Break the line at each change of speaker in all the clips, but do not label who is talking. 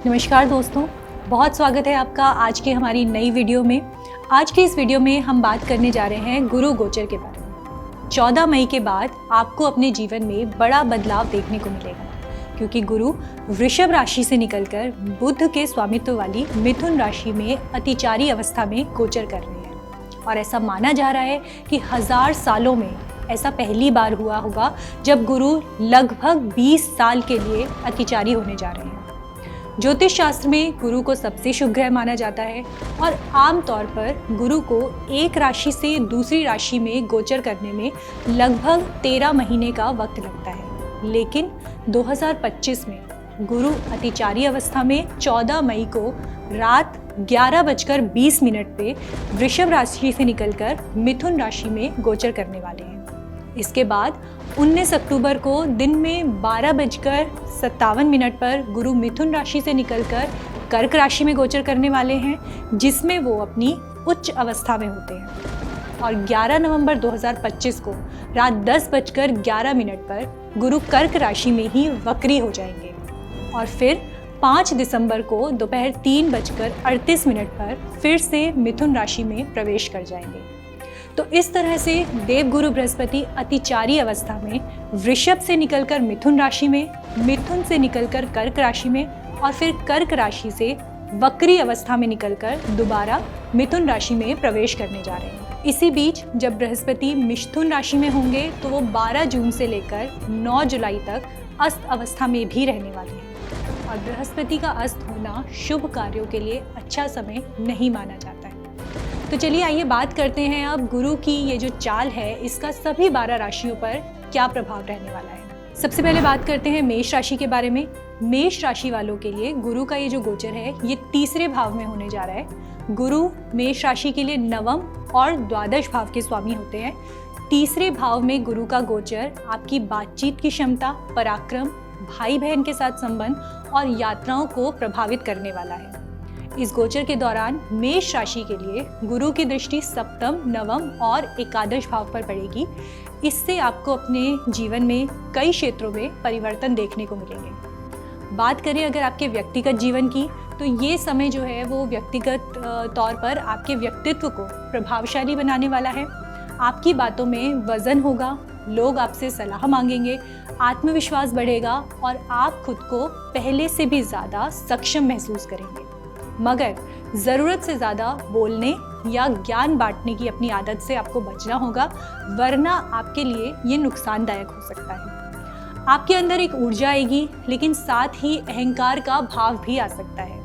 नमस्कार दोस्तों, बहुत स्वागत है आपका आज की हमारी नई वीडियो में। आज की इस वीडियो में हम बात करने जा रहे हैं गुरु गोचर के बारे में। 14 मई के बाद आपको अपने जीवन में बड़ा बदलाव देखने को मिलेगा, क्योंकि गुरु वृषभ राशि से निकलकर बुध के स्वामित्व वाली मिथुन राशि में अतिचारी अवस्था में गोचर कर रहे हैं। और ऐसा माना जा रहा है कि 1000 सालों में ऐसा पहली बार हुआ होगा जब गुरु लगभग 20 साल के लिए अतिचारी होने जा रहे हैं। ज्योतिष शास्त्र में गुरु को सबसे शुभ ग्रह माना जाता है और आमतौर पर गुरु को एक राशि से दूसरी राशि में गोचर करने में लगभग 13 महीने का वक्त लगता है। लेकिन 2025 में गुरु अतिचारी अवस्था में 14 मई को रात 11:20 पे वृषभ राशि से निकलकर मिथुन राशि में गोचर करने वाले हैं। इसके बाद 19 अक्टूबर को दिन में 12:57 पर गुरु मिथुन राशि से निकलकर कर्क राशि में गोचर करने वाले हैं, जिसमें वो अपनी उच्च अवस्था में होते हैं। और 11 नवंबर 2025 को रात 10:11 पर गुरु कर्क राशि में ही वक्री हो जाएंगे और फिर 5 दिसंबर को दोपहर 3:38 पर फिर से मिथुन राशि में प्रवेश कर जाएंगे। तो इस तरह से देवगुरु बृहस्पति अतिचारी अवस्था में वृषभ से निकलकर मिथुन राशि में, मिथुन से निकलकर कर्क राशि में और फिर कर्क राशि से वक्री अवस्था में निकलकर दोबारा मिथुन राशि में प्रवेश करने जा रहे हैं। इसी बीच जब बृहस्पति मिथुन राशि में होंगे तो वो 12 जून से लेकर 9 जुलाई तक अस्त अवस्था में भी रहने वाले हैं। और बृहस्पति का अस्त होना शुभ कार्यों के लिए अच्छा समय नहीं माना जाता है। तो चलिए आइए बात करते हैं अब गुरु की ये जो चाल है इसका सभी 12 राशियों पर क्या प्रभाव रहने वाला है। सबसे पहले बात करते हैं मेष राशि के बारे में। मेष राशि वालों के लिए गुरु का ये जो गोचर है ये तीसरे भाव में होने जा रहा है। गुरु मेष राशि के लिए नवम और द्वादश भाव के स्वामी होते हैं। तीसरे भाव में गुरु का गोचर आपकी बातचीत की क्षमता, पराक्रम, भाई बहन के साथ संबंध और यात्राओं को प्रभावित करने वाला है। इस गोचर के दौरान मेष राशि के लिए गुरु की दृष्टि सप्तम, नवम और एकादश भाव पर पड़ेगी। इससे आपको अपने जीवन में कई क्षेत्रों में परिवर्तन देखने को मिलेंगे। बात करें अगर आपके व्यक्तिगत जीवन की, तो ये समय जो है वो व्यक्तिगत तौर पर आपके व्यक्तित्व को प्रभावशाली बनाने वाला है। आपकी बातों में वजन होगा, लोग आपसे सलाह मांगेंगे, आत्मविश्वास बढ़ेगा और आप खुद को पहले से भी ज़्यादा सक्षम महसूस करेंगे। मगर ज़रूरत से ज़्यादा बोलने या ज्ञान बांटने की अपनी आदत से आपको बचना होगा, वरना आपके लिए ये नुकसानदायक हो सकता है। आपके अंदर एक ऊर्जा आएगी, लेकिन साथ ही अहंकार का भाव भी आ सकता है।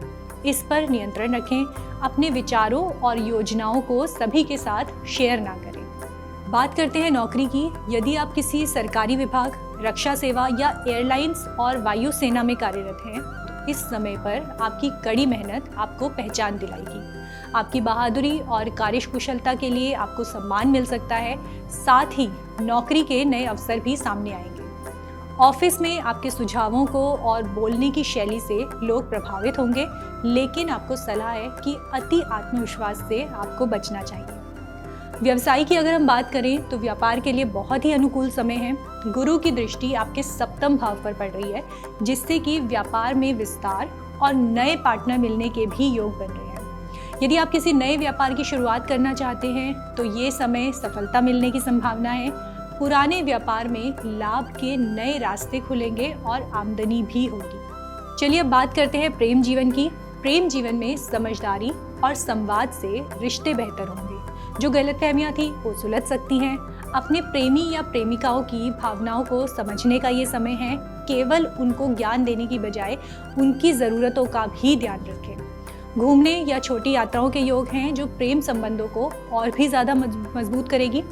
इस पर नियंत्रण रखें। अपने विचारों और योजनाओं को सभी के साथ शेयर ना करें। बात करते हैं नौकरी की। यदि आप किसी सरकारी विभाग, रक्षा सेवा या एयरलाइंस और वायुसेना में कार्यरत हैं, इस समय पर आपकी कड़ी मेहनत आपको पहचान दिलाएगी। आपकी बहादुरी और कार्यकुशलता के लिए आपको सम्मान मिल सकता है। साथ ही नौकरी के नए अवसर भी सामने आएंगे। ऑफिस में आपके सुझावों को और बोलने की शैली से लोग प्रभावित होंगे, लेकिन आपको सलाह है कि अति आत्मविश्वास से आपको बचना चाहिए। व्यवसाय की अगर हम बात करें तो व्यापार के लिए बहुत ही अनुकूल समय है। गुरु की दृष्टि आपके सप्तम भाव पर पड़ रही है, जिससे कि व्यापार में विस्तार और नए पार्टनर मिलने के भी योग बन रहे हैं। यदि आप किसी नए व्यापार की शुरुआत करना चाहते हैं तो ये समय सफलता मिलने की संभावना है। पुराने व्यापार में लाभ के नए रास्ते खुलेंगे और आमदनी भी होगी। चलिए अब बात करते हैं प्रेम जीवन की। प्रेम जीवन में समझदारी और संवाद से रिश्ते बेहतर होंगे। जो गलतफहमियां थी वो सुलझ सकती हैं। अपने प्रेमी या प्रेमिकाओं की भावनाओं को समझने का ये समय है। केवल उनको ज्ञान देने की बजाय उनकी ज़रूरतों का भी ध्यान रखें। घूमने या छोटी यात्राओं के योग हैं जो प्रेम संबंधों को और भी ज़्यादा मजबूत करेगी।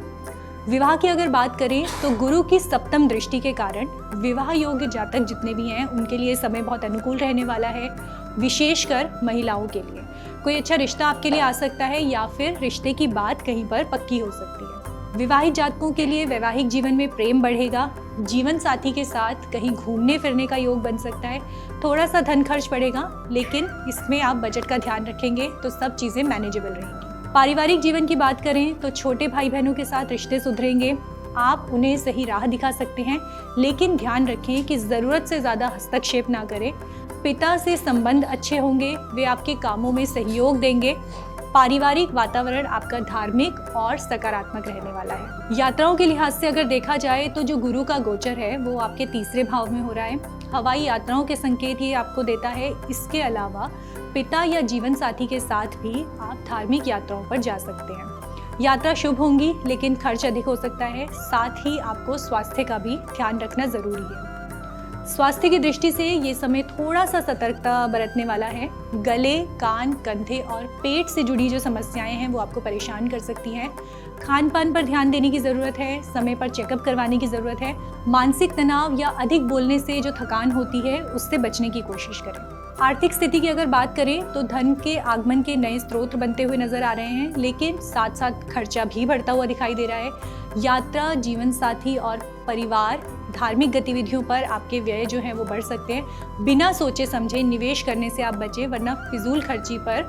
विवाह की अगर बात करें तो गुरु की सप्तम दृष्टि के कारण विवाह योग्य जातक जितने भी हैं उनके लिए समय बहुत अनुकूल रहने वाला है। विशेषकर महिलाओं के लिए कोई अच्छा रिश्ता आपके लिए आ सकता है या फिर रिश्ते की बात कहीं पर पक्की हो सकती है। विवाहित जातकों के लिए वैवाहिक जीवन में प्रेम बढ़ेगा। जीवन साथी के साथ कहीं घूमने फिरने का योग बन सकता है। थोड़ा सा धन खर्च पड़ेगा, लेकिन इसमें आप बजट का ध्यान रखेंगे तो सब चीज़ें मैनेजेबल रहेंगी। पारिवारिक जीवन की बात करें तो छोटे भाई बहनों के साथ रिश्ते सुधरेंगे। आप उन्हें सही राह दिखा सकते हैं, लेकिन ध्यान रखें कि ज़रूरत से ज़्यादा हस्तक्षेप ना करें। पिता से संबंध अच्छे होंगे, वे आपके कामों में सहयोग देंगे। पारिवारिक वातावरण आपका धार्मिक और सकारात्मक रहने वाला है। यात्राओं के लिहाज से अगर देखा जाए तो जो गुरु का गोचर है वो आपके तीसरे भाव में हो रहा है। हवाई यात्राओं के संकेत ये आपको देता है। इसके अलावा पिता या जीवन साथी के साथ भी आप धार्मिक यात्राओं पर जा सकते हैं। यात्रा शुभ होंगी, लेकिन खर्च अधिक हो सकता है। साथ ही आपको स्वास्थ्य का भी ध्यान रखना जरूरी है। स्वास्थ्य की दृष्टि से ये समय थोड़ा सा सतर्कता बरतने वाला है। गले, कान, कंधे और पेट से जुड़ी जो समस्याएं हैं वो आपको परेशान कर सकती हैं। खान पान पर ध्यान देने की ज़रूरत है। समय पर चेकअप करवाने की ज़रूरत है। मानसिक तनाव या अधिक बोलने से जो थकान होती है उससे बचने की कोशिश करें। आर्थिक स्थिति की अगर बात करें तो धन के आगमन के नए स्रोत बनते हुए नजर आ रहे हैं, लेकिन साथ साथ खर्चा भी बढ़ता हुआ दिखाई दे रहा है। यात्रा, जीवन साथी और परिवार, धार्मिक गतिविधियों पर आपके व्यय जो हैं वो बढ़ सकते हैं। बिना सोचे समझे निवेश करने से आप बचें, वरना फिजूल खर्ची पर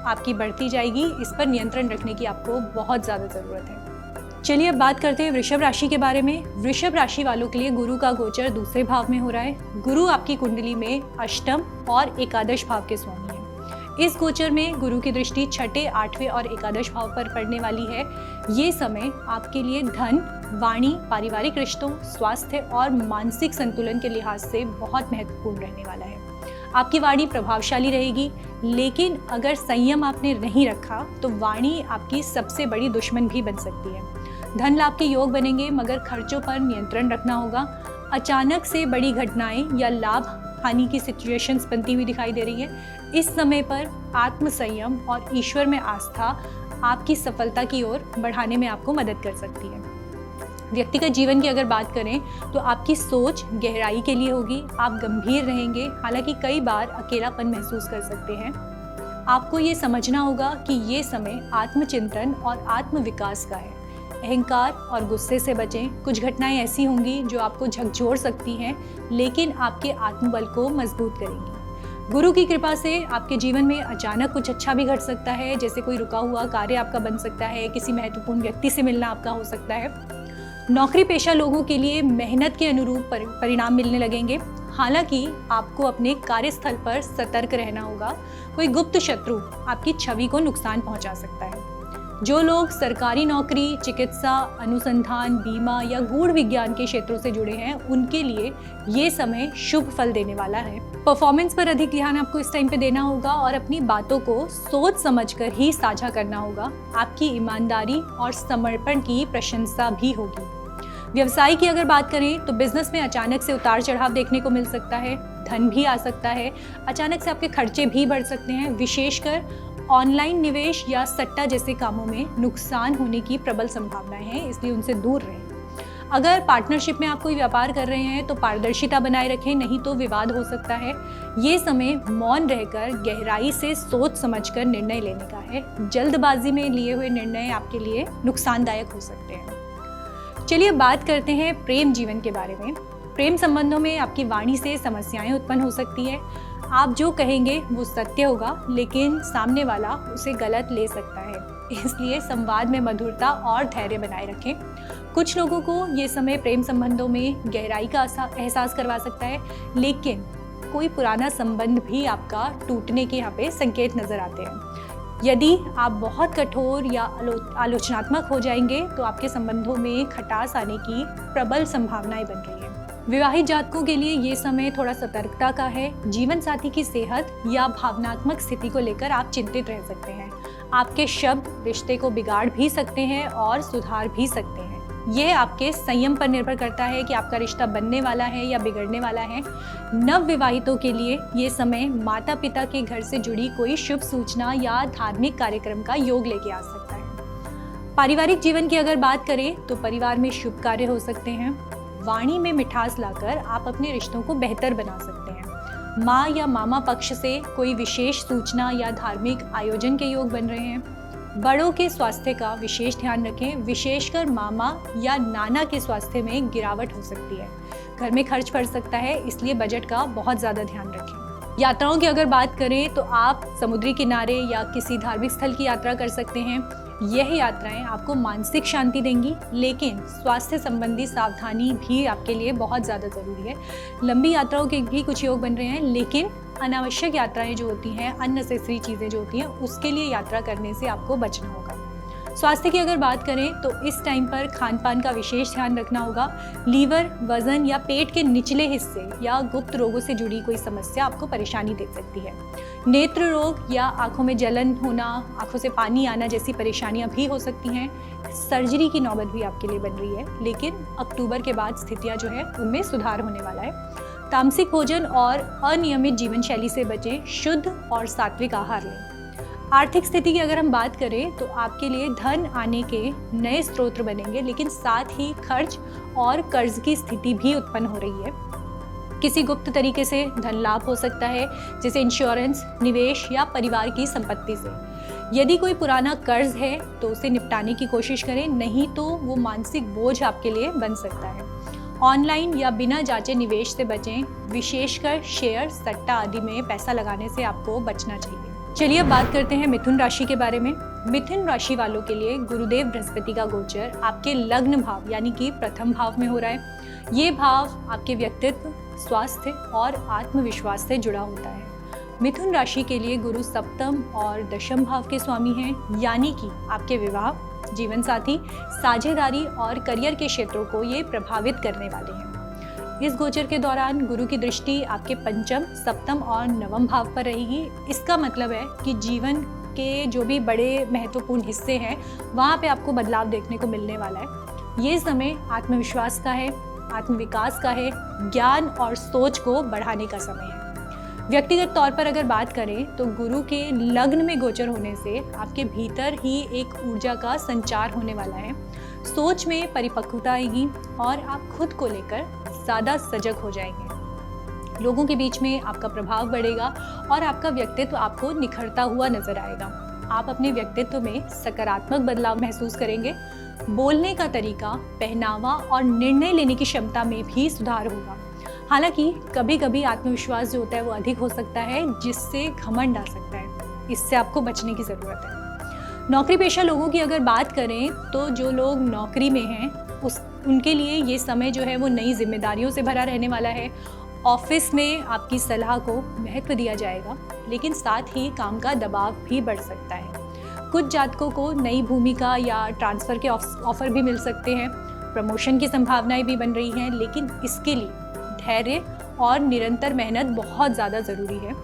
आपकी बढ़ती जाएगी। इस पर नियंत्रण रखने की आपको बहुत ज़्यादा ज़रूरत है। चलिए अब बात करते हैं वृषभ राशि के बारे में। वृषभ राशि वालों के लिए गुरु का गोचर दूसरे भाव में हो रहा है। गुरु आपकी कुंडली में अष्टम और एकादश भाव के स्वामी हैं। इस गोचर में गुरु की दृष्टि छठे, आठवें और एकादश भाव पर पड़ने वाली है। ये समय आपके लिए धन, वाणी, पारिवारिक रिश्तों, स्वास्थ्य और मानसिक संतुलन के लिहाज से बहुत महत्वपूर्ण रहने वाला है। आपकी वाणी प्रभावशाली रहेगी, लेकिन अगर संयम आपने नहीं रखा तो वाणी आपकी सबसे बड़ी दुश्मन भी बन सकती है। धन लाभ के योग बनेंगे, मगर खर्चों पर नियंत्रण रखना होगा। अचानक से बड़ी घटनाएं या लाभ हानि की सिचुएशंस बनती हुई दिखाई दे रही है। इस समय पर आत्म संयम और ईश्वर में आस्था आपकी सफलता की ओर बढ़ाने में आपको मदद कर सकती है। व्यक्तिगत जीवन की अगर बात करें तो आपकी सोच गहराई के लिए होगी। आप गंभीर रहेंगे, हालांकि कई बार अकेलापन महसूस कर सकते हैं। आपको ये समझना होगा कि ये समय आत्मचिंतन और आत्म विकास का है। अहंकार और गुस्से से बचें। कुछ घटनाएं ऐसी होंगी जो आपको झकझोर सकती हैं, लेकिन आपके आत्मबल को मजबूत करेंगी। गुरु की कृपा से आपके जीवन में अचानक कुछ अच्छा भी घट सकता है, जैसे कोई रुका हुआ कार्य आपका बन सकता है, किसी महत्वपूर्ण व्यक्ति से मिलना आपका हो सकता है। नौकरी पेशा लोगों के लिए मेहनत के अनुरूप परिणाम मिलने लगेंगे। हालांकि आपको अपने कार्यस्थल पर सतर्क रहना होगा। कोई गुप्त शत्रु आपकी छवि को नुकसान पहुंचा सकता है। जो लोग सरकारी नौकरी, चिकित्सा, अनुसंधान, बीमा या गूढ़ विज्ञान के क्षेत्रों से जुड़े हैं, उनके लिए ये समय शुभ फल देने वाला है। परफॉर्मेंस पर अधिक ध्यान आपको इस टाइम पे देना होगा और अपनी बातों को सोच समझकर ही साझा करना होगा। आपकी ईमानदारी और समर्पण की प्रशंसा भी होगी। व्यवसाय की अगर बात करें तो बिजनेस में अचानक से उतार चढ़ाव देखने को मिल सकता है। धन भी आ सकता है। अचानक से आपके खर्चे भी बढ़ सकते हैं। विशेषकर ऑनलाइन निवेश या सट्टा जैसे कामों में नुकसान होने की प्रबल संभावनाएं हैं, इसलिए उनसे दूर रहें। अगर पार्टनरशिप में आप कोई व्यापार कर रहे हैं तो पारदर्शिता बनाए रखें, नहीं तो विवाद हो सकता है। ये समय मौन रहकर गहराई से सोच समझकर निर्णय लेने का है। जल्दबाजी में लिए हुए निर्णय आपके लिए नुकसानदायक हो सकते हैं। चलिए बात करते हैं प्रेम जीवन के बारे में। प्रेम संबंधों में आपकी वाणी से समस्याएं उत्पन्न हो सकती है। आप जो कहेंगे वो सत्य होगा, लेकिन सामने वाला उसे गलत ले सकता है। इसलिए संवाद में मधुरता और धैर्य बनाए रखें। कुछ लोगों को ये समय प्रेम संबंधों में गहराई का एहसास करवा सकता है, लेकिन कोई पुराना संबंध भी आपका टूटने के यहाँ पे संकेत नजर आते हैं। यदि आप बहुत कठोर या आलोचनात्मक हो जाएंगे तो आपके संबंधों में खटास आने की प्रबल संभावनाएं बन रही हैं। विवाहित जातकों के लिए ये समय थोड़ा सतर्कता का है। जीवन साथी की सेहत या भावनात्मक स्थिति को लेकर आप चिंतित रह सकते हैं। आपके शब्द रिश्ते को बिगाड़ भी सकते हैं और सुधार भी सकते हैं। यह आपके संयम पर निर्भर करता है कि आपका रिश्ता बनने वाला है या बिगड़ने वाला है। नव विवाहितों के लिए ये समय माता पिता के घर से जुड़ी कोई शुभ सूचना या धार्मिक कार्यक्रम का योग लेके आ सकता है। पारिवारिक जीवन की अगर बात करें तो परिवार में शुभ कार्य हो सकते हैं। वाणी में मिठास लाकर आप अपने रिश्तों को बेहतर बना सकते हैं। माँ या मामा पक्ष से कोई विशेष सूचना या धार्मिक आयोजन के योग बन रहे हैं। बड़ों के स्वास्थ्य का विशेष ध्यान रखें, विशेषकर मामा या नाना के स्वास्थ्य में गिरावट हो सकती है। घर में खर्च बढ़ सकता है, इसलिए बजट का बहुत ज़्यादा ध्यान रखें। यात्राओं की अगर बात करें तो आप समुद्री किनारे या किसी धार्मिक स्थल की यात्रा कर सकते हैं। यह यात्राएं आपको मानसिक शांति देंगी, लेकिन स्वास्थ्य संबंधी सावधानी भी आपके लिए बहुत ज़्यादा ज़रूरी है। लंबी यात्राओं के भी कुछ योग बन रहे हैं, लेकिन अनावश्यक यात्राएं जो होती हैं, अननेसेसरी चीज़ें जो होती हैं, उसके लिए यात्रा करने से आपको बचना होगा। स्वास्थ्य की अगर बात करें तो इस टाइम पर खान पान का विशेष ध्यान रखना होगा। लीवर, वजन या पेट के निचले हिस्से या गुप्त रोगों से जुड़ी कोई समस्या आपको परेशानी दे सकती है। नेत्र रोग या आंखों में जलन होना, आंखों से पानी आना जैसी परेशानियां भी हो सकती हैं। सर्जरी की नौबत भी आपके लिए बन रही है, लेकिन अक्टूबर के बाद स्थितियां जो है उनमें सुधार होने वाला है। तामसिक भोजन और अनियमित जीवन शैली से बचें, शुद्ध और सात्विक आहार लें। आर्थिक स्थिति की अगर हम बात करें तो आपके लिए धन आने के नए स्रोत बनेंगे, लेकिन साथ ही खर्च और कर्ज की स्थिति भी उत्पन्न हो रही है। किसी गुप्त तरीके से धन लाभ हो सकता है, जैसे इंश्योरेंस, निवेश या परिवार की संपत्ति से। यदि कोई पुराना कर्ज है तो उसे निपटाने की कोशिश करें, नहीं तो वो मानसिक बोझ आपके लिए बन सकता है। ऑनलाइन या बिना जांचे निवेश से बचें, विशेषकर शेयर, सट्टा आदि में पैसा लगाने से आपको बचना चाहिए। चलिए अब बात करते हैं मिथुन राशि के बारे में। मिथुन राशि वालों के लिए गुरुदेव बृहस्पति का गोचर आपके लग्न भाव यानी कि प्रथम भाव में हो रहा है। ये भाव आपके व्यक्तित्व, स्वास्थ्य और आत्मविश्वास से जुड़ा होता है। मिथुन राशि के लिए गुरु सप्तम और दशम भाव के स्वामी हैं, यानी कि आपके विवाह, जीवन साथी, साझेदारी और करियर के क्षेत्रों को ये प्रभावित करने वाले हैं। इस गोचर के दौरान गुरु की दृष्टि आपके पंचम, सप्तम और नवम भाव पर रहेगी। इसका मतलब है कि जीवन के जो भी बड़े महत्वपूर्ण हिस्से हैं वहाँ पे आपको बदलाव देखने को मिलने वाला है। ये समय आत्मविश्वास का है, आत्मविकास का है, ज्ञान और सोच को बढ़ाने का समय है। व्यक्तिगत तौर पर अगर बात करें तो गुरु के लग्न में गोचर होने से आपके भीतर ही एक ऊर्जा का संचार होने वाला है। सोच में परिपक्वता आएगी और आप खुद को लेकर ज़्यादा सजग हो जाएंगे। लोगों के बीच में आपका प्रभाव बढ़ेगा और आपका व्यक्तित्व आपको निखरता हुआ नजर आएगा। आप अपने व्यक्तित्व में सकारात्मक बदलाव महसूस करेंगे। बोलने का तरीका, पहनावा और निर्णय लेने की क्षमता में भी सुधार होगा। हालांकि कभी कभी आत्मविश्वास जो होता है वो अधिक हो सकता है, जिससे घमंड आ सकता है। इससे आपको बचने की ज़रूरत है। नौकरी पेशा लोगों की अगर बात करें तो जो लोग नौकरी में हैं उनके लिए ये समय जो है वो नई जिम्मेदारियों से भरा रहने वाला है। ऑफिस में आपकी सलाह को महत्व दिया जाएगा, लेकिन साथ ही काम का दबाव भी बढ़ सकता है। कुछ जातकों को नई भूमिका या ट्रांसफ़र के ऑफर भी मिल सकते हैं। प्रमोशन की संभावनाएं भी बन रही हैं, लेकिन इसके लिए धैर्य और निरंतर मेहनत बहुत ज़्यादा ज़रूरी है।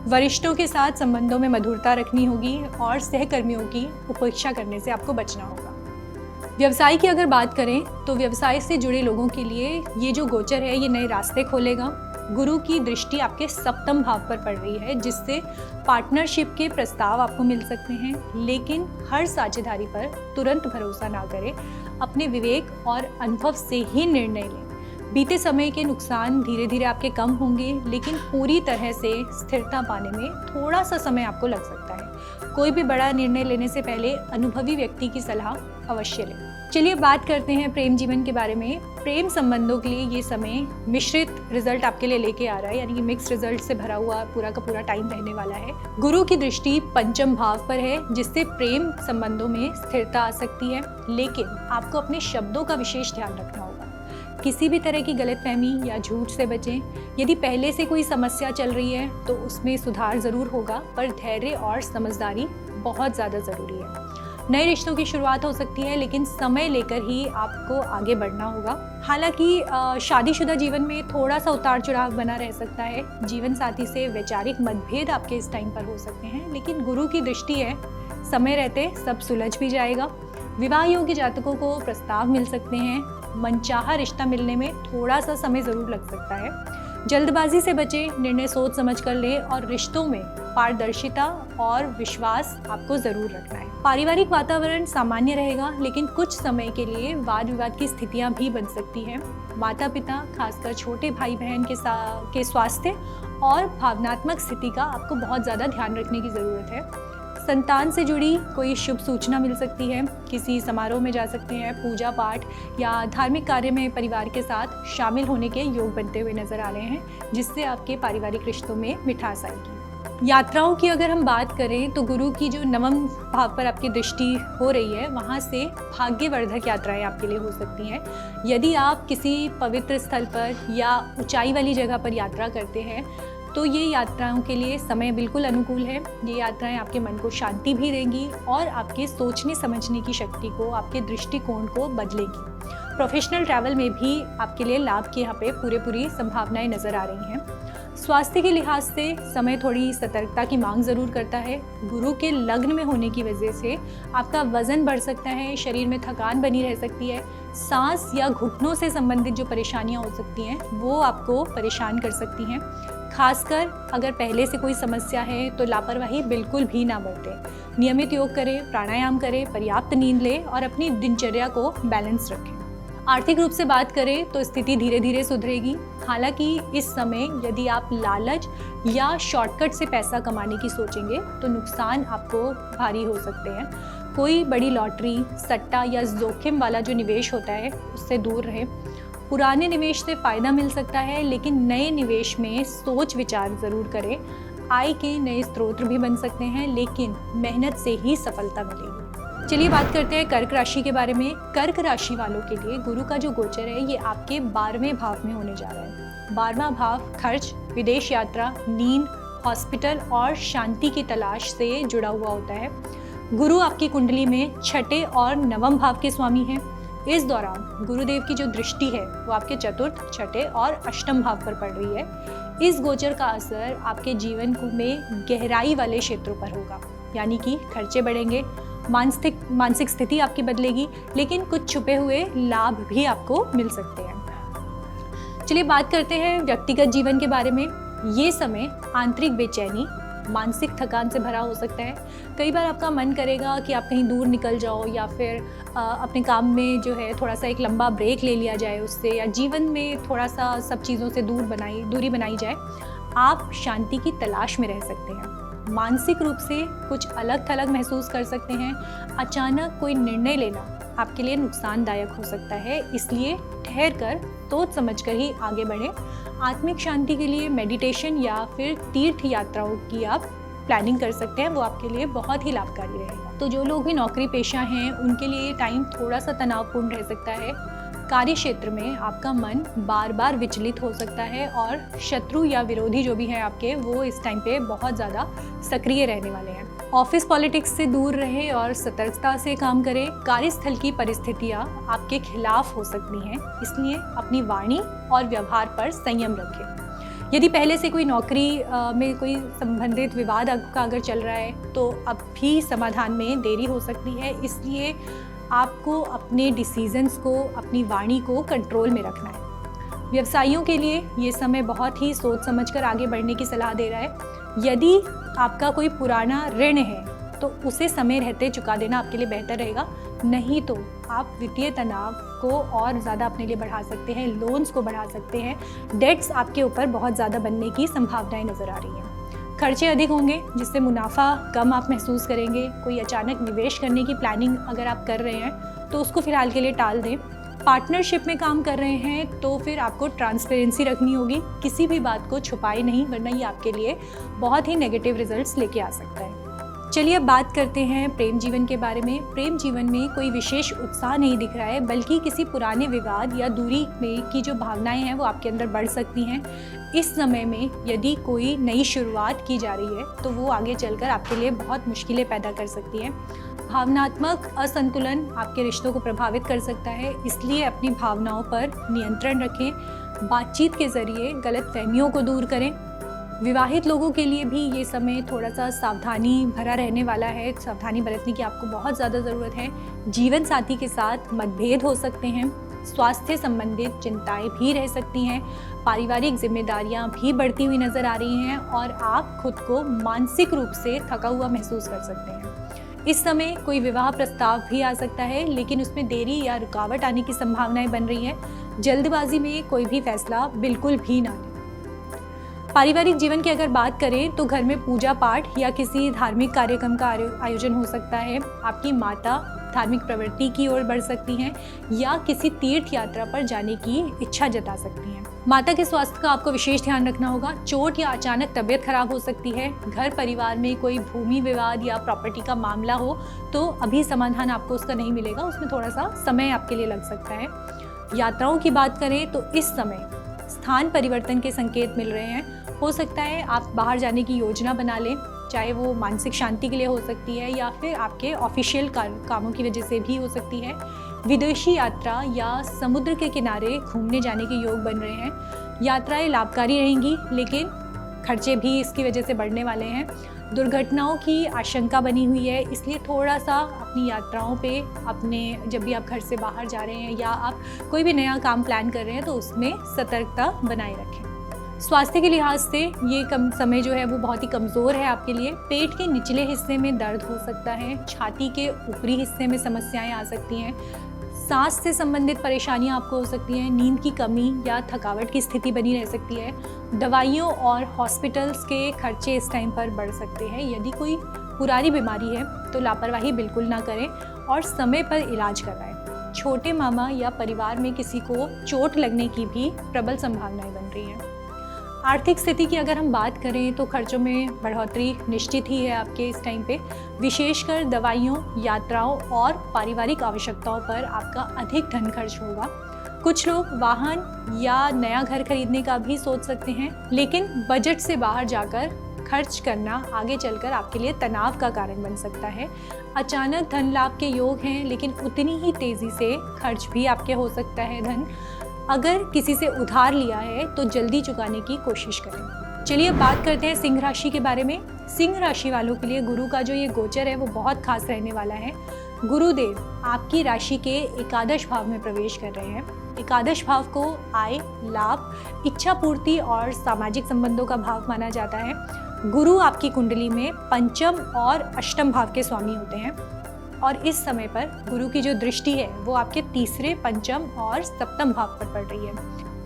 वरिष्ठों के साथ संबंधों में मधुरता रखनी होगी और सहकर्मियों की उपेक्षा करने से आपको बचना होगा। व्यवसाय की अगर बात करें तो व्यवसाय से जुड़े लोगों के लिए ये जो गोचर है ये नए रास्ते खोलेगा। गुरु की दृष्टि आपके सप्तम भाव पर पड़ रही है, जिससे पार्टनरशिप के प्रस्ताव आपको मिल सकते हैं, लेकिन हर साझेदारी पर तुरंत भरोसा ना करें। अपने विवेक और अनुभव से ही निर्णय लें। बीते समय के नुकसान धीरे धीरे आपके कम होंगे, लेकिन पूरी तरह से स्थिरता पाने में थोड़ा सा समय आपको लग सकता है। कोई भी बड़ा निर्णय लेने से पहले अनुभवी व्यक्ति की सलाह अवश्य लें। चलिए बात करते हैं प्रेम जीवन के बारे में। प्रेम संबंधों के लिए ये समय मिश्रित रिजल्ट आपके लिए लेके आ रहा है, यानी कि मिक्स रिजल्ट से भरा हुआ पूरा का पूरा टाइम रहने वाला है। गुरु की दृष्टि पंचम भाव पर है, जिससे प्रेम संबंधों में स्थिरता आ सकती है, लेकिन आपको अपने शब्दों का विशेष ध्यान रखना होगा। किसी भी तरह की गलतफहमी या झूठ से बचें। यदि पहले से कोई समस्या चल रही है तो उसमें सुधार ज़रूर होगा, पर धैर्य और समझदारी बहुत ज़्यादा ज़रूरी है। नए रिश्तों की शुरुआत हो सकती है, लेकिन समय लेकर ही आपको आगे बढ़ना होगा। हालांकि शादीशुदा जीवन में थोड़ा सा उतार चढ़ाव बना रह सकता है। जीवन साथी से वैचारिक मतभेद आपके इस टाइम पर हो सकते हैं, लेकिन गुरु की दृष्टि है, समय रहते सब सुलझ भी जाएगा। विवाह योग्य जातकों को प्रस्ताव मिल सकते हैं। मनचाहा रिश्ता मिलने में थोड़ा सा समय ज़रूर लग सकता है। जल्दबाजी से बचें, निर्णय सोच समझ कर लें और रिश्तों में पारदर्शिता और विश्वास आपको ज़रूर रखना है। पारिवारिक वातावरण सामान्य रहेगा, लेकिन कुछ समय के लिए वाद विवाद की स्थितियां भी बन सकती हैं। माता पिता, खासकर छोटे भाई बहन के स्वास्थ्य और भावनात्मक स्थिति का आपको बहुत ज़्यादा ध्यान रखने की ज़रूरत है। संतान से जुड़ी कोई शुभ सूचना मिल सकती है। किसी समारोह में जा सकते हैं। पूजा पाठ या धार्मिक कार्य में परिवार के साथ शामिल होने के योग बनते हुए नजर आ रहे हैं, जिससे आपके पारिवारिक रिश्तों में मिठास आएगी। यात्राओं की अगर हम बात करें तो गुरु की जो नवम भाव पर आपकी दृष्टि हो रही है, वहाँ से भाग्यवर्धक यात्राएं आपके लिए हो सकती हैं। यदि आप किसी पवित्र स्थल पर या ऊंचाई वाली जगह पर यात्रा करते हैं तो ये यात्राओं के लिए समय बिल्कुल अनुकूल है। ये यात्राएं आपके मन को शांति भी देंगी और आपके सोचने समझने की शक्ति को, आपके दृष्टिकोण को बदलेगी। प्रोफेशनल ट्रैवल में भी आपके लिए लाभ की यहाँ पे पूरी संभावनाएं नज़र आ रही हैं। स्वास्थ्य के लिहाज से समय थोड़ी सतर्कता की मांग ज़रूर करता है। गुरु के लग्न में होने की वजह से आपका वजन बढ़ सकता है, शरीर में थकान बनी रह सकती है, सांस या घुटनों से संबंधित जो परेशानियां हो सकती हैं वो आपको परेशान कर सकती हैं। खासकर अगर पहले से कोई समस्या है तो लापरवाही बिल्कुल भी ना बरतें। नियमित योग करें, प्राणायाम करें, पर्याप्त नींद लें और अपनी दिनचर्या को बैलेंस रखें। आर्थिक रूप से बात करें तो स्थिति धीरे धीरे सुधरेगी। हालांकि इस समय यदि आप लालच या शॉर्टकट से पैसा कमाने की सोचेंगे तो नुकसान आपको भारी हो सकते हैं। कोई बड़ी लॉटरी, सट्टा या जोखिम वाला जो निवेश होता है उससे दूर रहें। पुराने निवेश से फ़ायदा मिल सकता है, लेकिन नए निवेश में सोच विचार ज़रूर करें। आय के नए स्रोत भी बन सकते हैं, लेकिन मेहनत से ही सफलता मिलेगी। चलिए बात करते हैं कर्क राशि के बारे में। कर्क राशि वालों के लिए गुरु का जो गोचर है ये आपके 12वें भाव में होने जा रहा है। 12वां भाव खर्च, विदेश यात्रा, नींद, हॉस्पिटल और शांति की तलाश से जुड़ा हुआ होता है। गुरु आपकी कुंडली में 6ठे और 9वें भाव के स्वामी हैं। इस दौरान गुरुदेव की जो दृष्टि है वो आपके 4th, 6ठे और 8वें भाव पर पड़ रही है। इस गोचर का असर आपके जीवन में गहराई वाले क्षेत्रों पर होगा, यानी कि खर्चे बढ़ेंगे, मानसिक स्थिति आपकी बदलेगी, लेकिन कुछ छुपे हुए लाभ भी आपको मिल सकते हैं। चलिए बात करते हैं व्यक्तिगत जीवन के बारे में। ये समय आंतरिक बेचैनी, मानसिक थकान से भरा हो सकता है। कई बार आपका मन करेगा कि आप कहीं दूर निकल जाओ या फिर अपने काम में जो है थोड़ा सा एक लंबा ब्रेक ले लिया जाए उससे, या जीवन में थोड़ा सा सब चीज़ों से दूरी बनाई जाए। आप शांति की तलाश में रह सकते हैं। मानसिक रूप से कुछ अलग थलग महसूस कर सकते हैं। अचानक कोई निर्णय लेना आपके लिए नुकसानदायक हो सकता है, इसलिए ठहर कर सोच समझ कर ही आगे बढ़ें। आत्मिक शांति के लिए मेडिटेशन या फिर तीर्थ यात्राओं की आप प्लानिंग कर सकते हैं, वो आपके लिए बहुत ही लाभकारी रहेगा। तो जो लोग भी नौकरी पेशा हैं उनके लिए टाइम थोड़ा सा तनावपूर्ण रह सकता है। कार्य क्षेत्र में आपका मन बार बार विचलित हो सकता है और शत्रु या विरोधी जो भी हैं आपके, वो इस टाइम पे बहुत ज़्यादा सक्रिय रहने वाले हैं। ऑफिस पॉलिटिक्स से दूर रहें और सतर्कता से काम करें। कार्यस्थल की परिस्थितियाँ आपके खिलाफ हो सकती हैं, इसलिए अपनी वाणी और व्यवहार पर संयम रखें। यदि पहले से कोई नौकरी में कोई संबंधित विवाद का अगर चल रहा है तो अब भी समाधान में देरी हो सकती है, इसलिए आपको अपने डिसीजंस को, अपनी वाणी को कंट्रोल में रखना है। व्यवसायियों के लिए ये समय बहुत ही सोच समझकर आगे बढ़ने की सलाह दे रहा है। यदि आपका कोई पुराना ऋण है तो उसे समय रहते चुका देना आपके लिए बेहतर रहेगा, नहीं तो आप वित्तीय तनाव को और ज़्यादा अपने लिए बढ़ा सकते हैं, लोन्स को बढ़ा सकते हैं। डेट्स आपके ऊपर बहुत ज़्यादा बनने की संभावनाएं नज़र आ रही हैं। खर्चे अधिक होंगे जिससे मुनाफा कम आप महसूस करेंगे। कोई अचानक निवेश करने की प्लानिंग अगर आप कर रहे हैं तो उसको फ़िलहाल के लिए टाल दें। पार्टनरशिप में काम कर रहे हैं तो फिर आपको ट्रांसपेरेंसी रखनी होगी, किसी भी बात को छुपाए नहीं, वरना ये आपके लिए बहुत ही नेगेटिव रिजल्ट्स लेके आ सकता है। चलिए अब बात करते हैं प्रेम जीवन के बारे में। प्रेम जीवन में कोई विशेष उत्साह नहीं दिख रहा है, बल्कि किसी पुराने विवाद या दूरी में की जो भावनाएं हैं वो आपके अंदर बढ़ सकती हैं। इस समय में यदि कोई नई शुरुआत की जा रही है तो वो आगे चलकर आपके लिए बहुत मुश्किलें पैदा कर सकती हैं। भावनात्मक असंतुलन आपके रिश्तों को प्रभावित कर सकता है, इसलिए अपनी भावनाओं पर नियंत्रण रखें। बातचीत के जरिए गलतफहमियों को दूर करें। विवाहित लोगों के लिए भी ये समय थोड़ा सा सावधानी भरा रहने वाला है, सावधानी बरतने की आपको बहुत ज़्यादा ज़रूरत है। जीवन साथी के साथ मतभेद हो सकते हैं। स्वास्थ्य संबंधित चिंताएं भी रह सकती हैं। पारिवारिक जिम्मेदारियां भी बढ़ती हुई नज़र आ रही हैं और आप खुद को मानसिक रूप से थका हुआ महसूस कर सकते हैं। इस समय कोई विवाह प्रस्ताव भी आ सकता है, लेकिन उसमें देरी या रुकावट आने की संभावनाएं बन रही हैं। जल्दबाजी में कोई भी फैसला बिल्कुल भी ना लें। पारिवारिक जीवन की अगर बात करें तो घर में पूजा पाठ या किसी धार्मिक कार्यक्रम का आयोजन हो सकता है। आपकी माता धार्मिक प्रवृत्ति की ओर बढ़ सकती हैं या किसी तीर्थ यात्रा पर जाने की इच्छा जता सकती हैं। माता के स्वास्थ्य का आपको विशेष ध्यान रखना होगा। चोट या अचानक तबीयत खराब हो सकती है। घर परिवार में कोई भूमि विवाद या प्रॉपर्टी का मामला हो तो अभी समाधान आपको उसका नहीं मिलेगा, उसमें थोड़ा सा समय आपके लिए लग सकता है। यात्राओं की बात करें तो इस समय स्थान परिवर्तन के संकेत मिल रहे हैं। हो सकता है आप बाहर जाने की योजना बना लें, चाहे वो मानसिक शांति के लिए हो सकती है या फिर आपके ऑफिशियल कामों की वजह से भी हो सकती है। विदेशी यात्रा या समुद्र के किनारे घूमने जाने के योग बन रहे हैं। यात्राएं लाभकारी रहेंगी, लेकिन खर्चे भी इसकी वजह से बढ़ने वाले हैं। दुर्घटनाओं की आशंका बनी हुई है, इसलिए थोड़ा सा अपनी यात्राओं पे जब भी आप घर से बाहर जा रहे हैं या आप कोई भी नया काम प्लान कर रहे हैं तो उसमें सतर्कता बनाए रखें। स्वास्थ्य के लिहाज से ये समय जो है वो बहुत ही कमज़ोर है आपके लिए। पेट के निचले हिस्से में दर्द हो सकता है, छाती के ऊपरी हिस्से में समस्याएं आ सकती हैं, सांस से संबंधित परेशानियां आपको हो सकती हैं, नींद की कमी या थकावट की स्थिति बनी रह सकती है। दवाइयों और हॉस्पिटल्स के खर्चे इस टाइम पर बढ़ सकते हैं। यदि कोई पुरानी बीमारी है तो लापरवाही बिल्कुल ना करें और समय पर इलाज करवाएं। छोटे मामा या परिवार में किसी को चोट लगने की भी प्रबल संभावनाएं बन रही हैं। आर्थिक स्थिति की अगर हम बात करें तो खर्चों में बढ़ोतरी निश्चित ही है आपके इस टाइम पे। विशेषकर दवाइयों, यात्राओं और पारिवारिक आवश्यकताओं पर आपका अधिक धन खर्च होगा। कुछ लोग वाहन या नया घर खरीदने का भी सोच सकते हैं, लेकिन बजट से बाहर जाकर खर्च करना आगे चलकर आपके लिए तनाव का कारण बन सकता है। अचानक धन लाभ के योग हैं, लेकिन उतनी ही तेज़ी से खर्च भी आपके हो सकता है धन। अगर किसी से उधार लिया है तो जल्दी चुकाने की कोशिश करें। चलिए अब बात करते हैं सिंह राशि के बारे में। सिंह राशि वालों के लिए गुरु का जो ये गोचर है वो बहुत खास रहने वाला है। गुरुदेव आपकी राशि के एकादश भाव में प्रवेश कर रहे हैं। एकादश भाव को आय, लाभ, इच्छा पूर्ति और सामाजिक संबंधों का भाव माना जाता है। गुरु आपकी कुंडली में पंचम और अष्टम भाव के स्वामी होते हैं और इस समय पर गुरु की जो दृष्टि है वो आपके तीसरे, पंचम और सप्तम भाव पर पड़ रही है।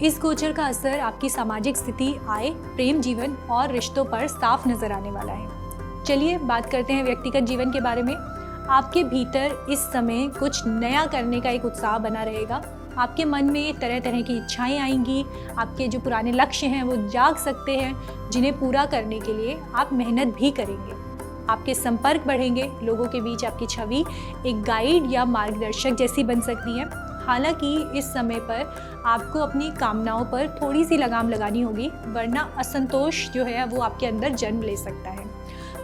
इस गोचर का असर आपकी सामाजिक स्थिति, आय, प्रेम जीवन और रिश्तों पर साफ नजर आने वाला है। चलिए बात करते हैं व्यक्तिगत जीवन के बारे में। आपके भीतर इस समय कुछ नया करने का एक उत्साह बना रहेगा। आपके मन में तरह तरह की इच्छाएं आएंगी। आपके जो पुराने लक्ष्य हैं वो जाग सकते हैं, जिन्हें पूरा करने के लिए आप मेहनत भी करेंगे। आपके संपर्क बढ़ेंगे, लोगों के बीच आपकी छवि एक गाइड या मार्गदर्शक जैसी बन सकती है। हालांकि इस समय पर आपको अपनी कामनाओं पर थोड़ी सी लगाम लगानी होगी, वरना असंतोष जो है वो आपके अंदर जन्म ले सकता है।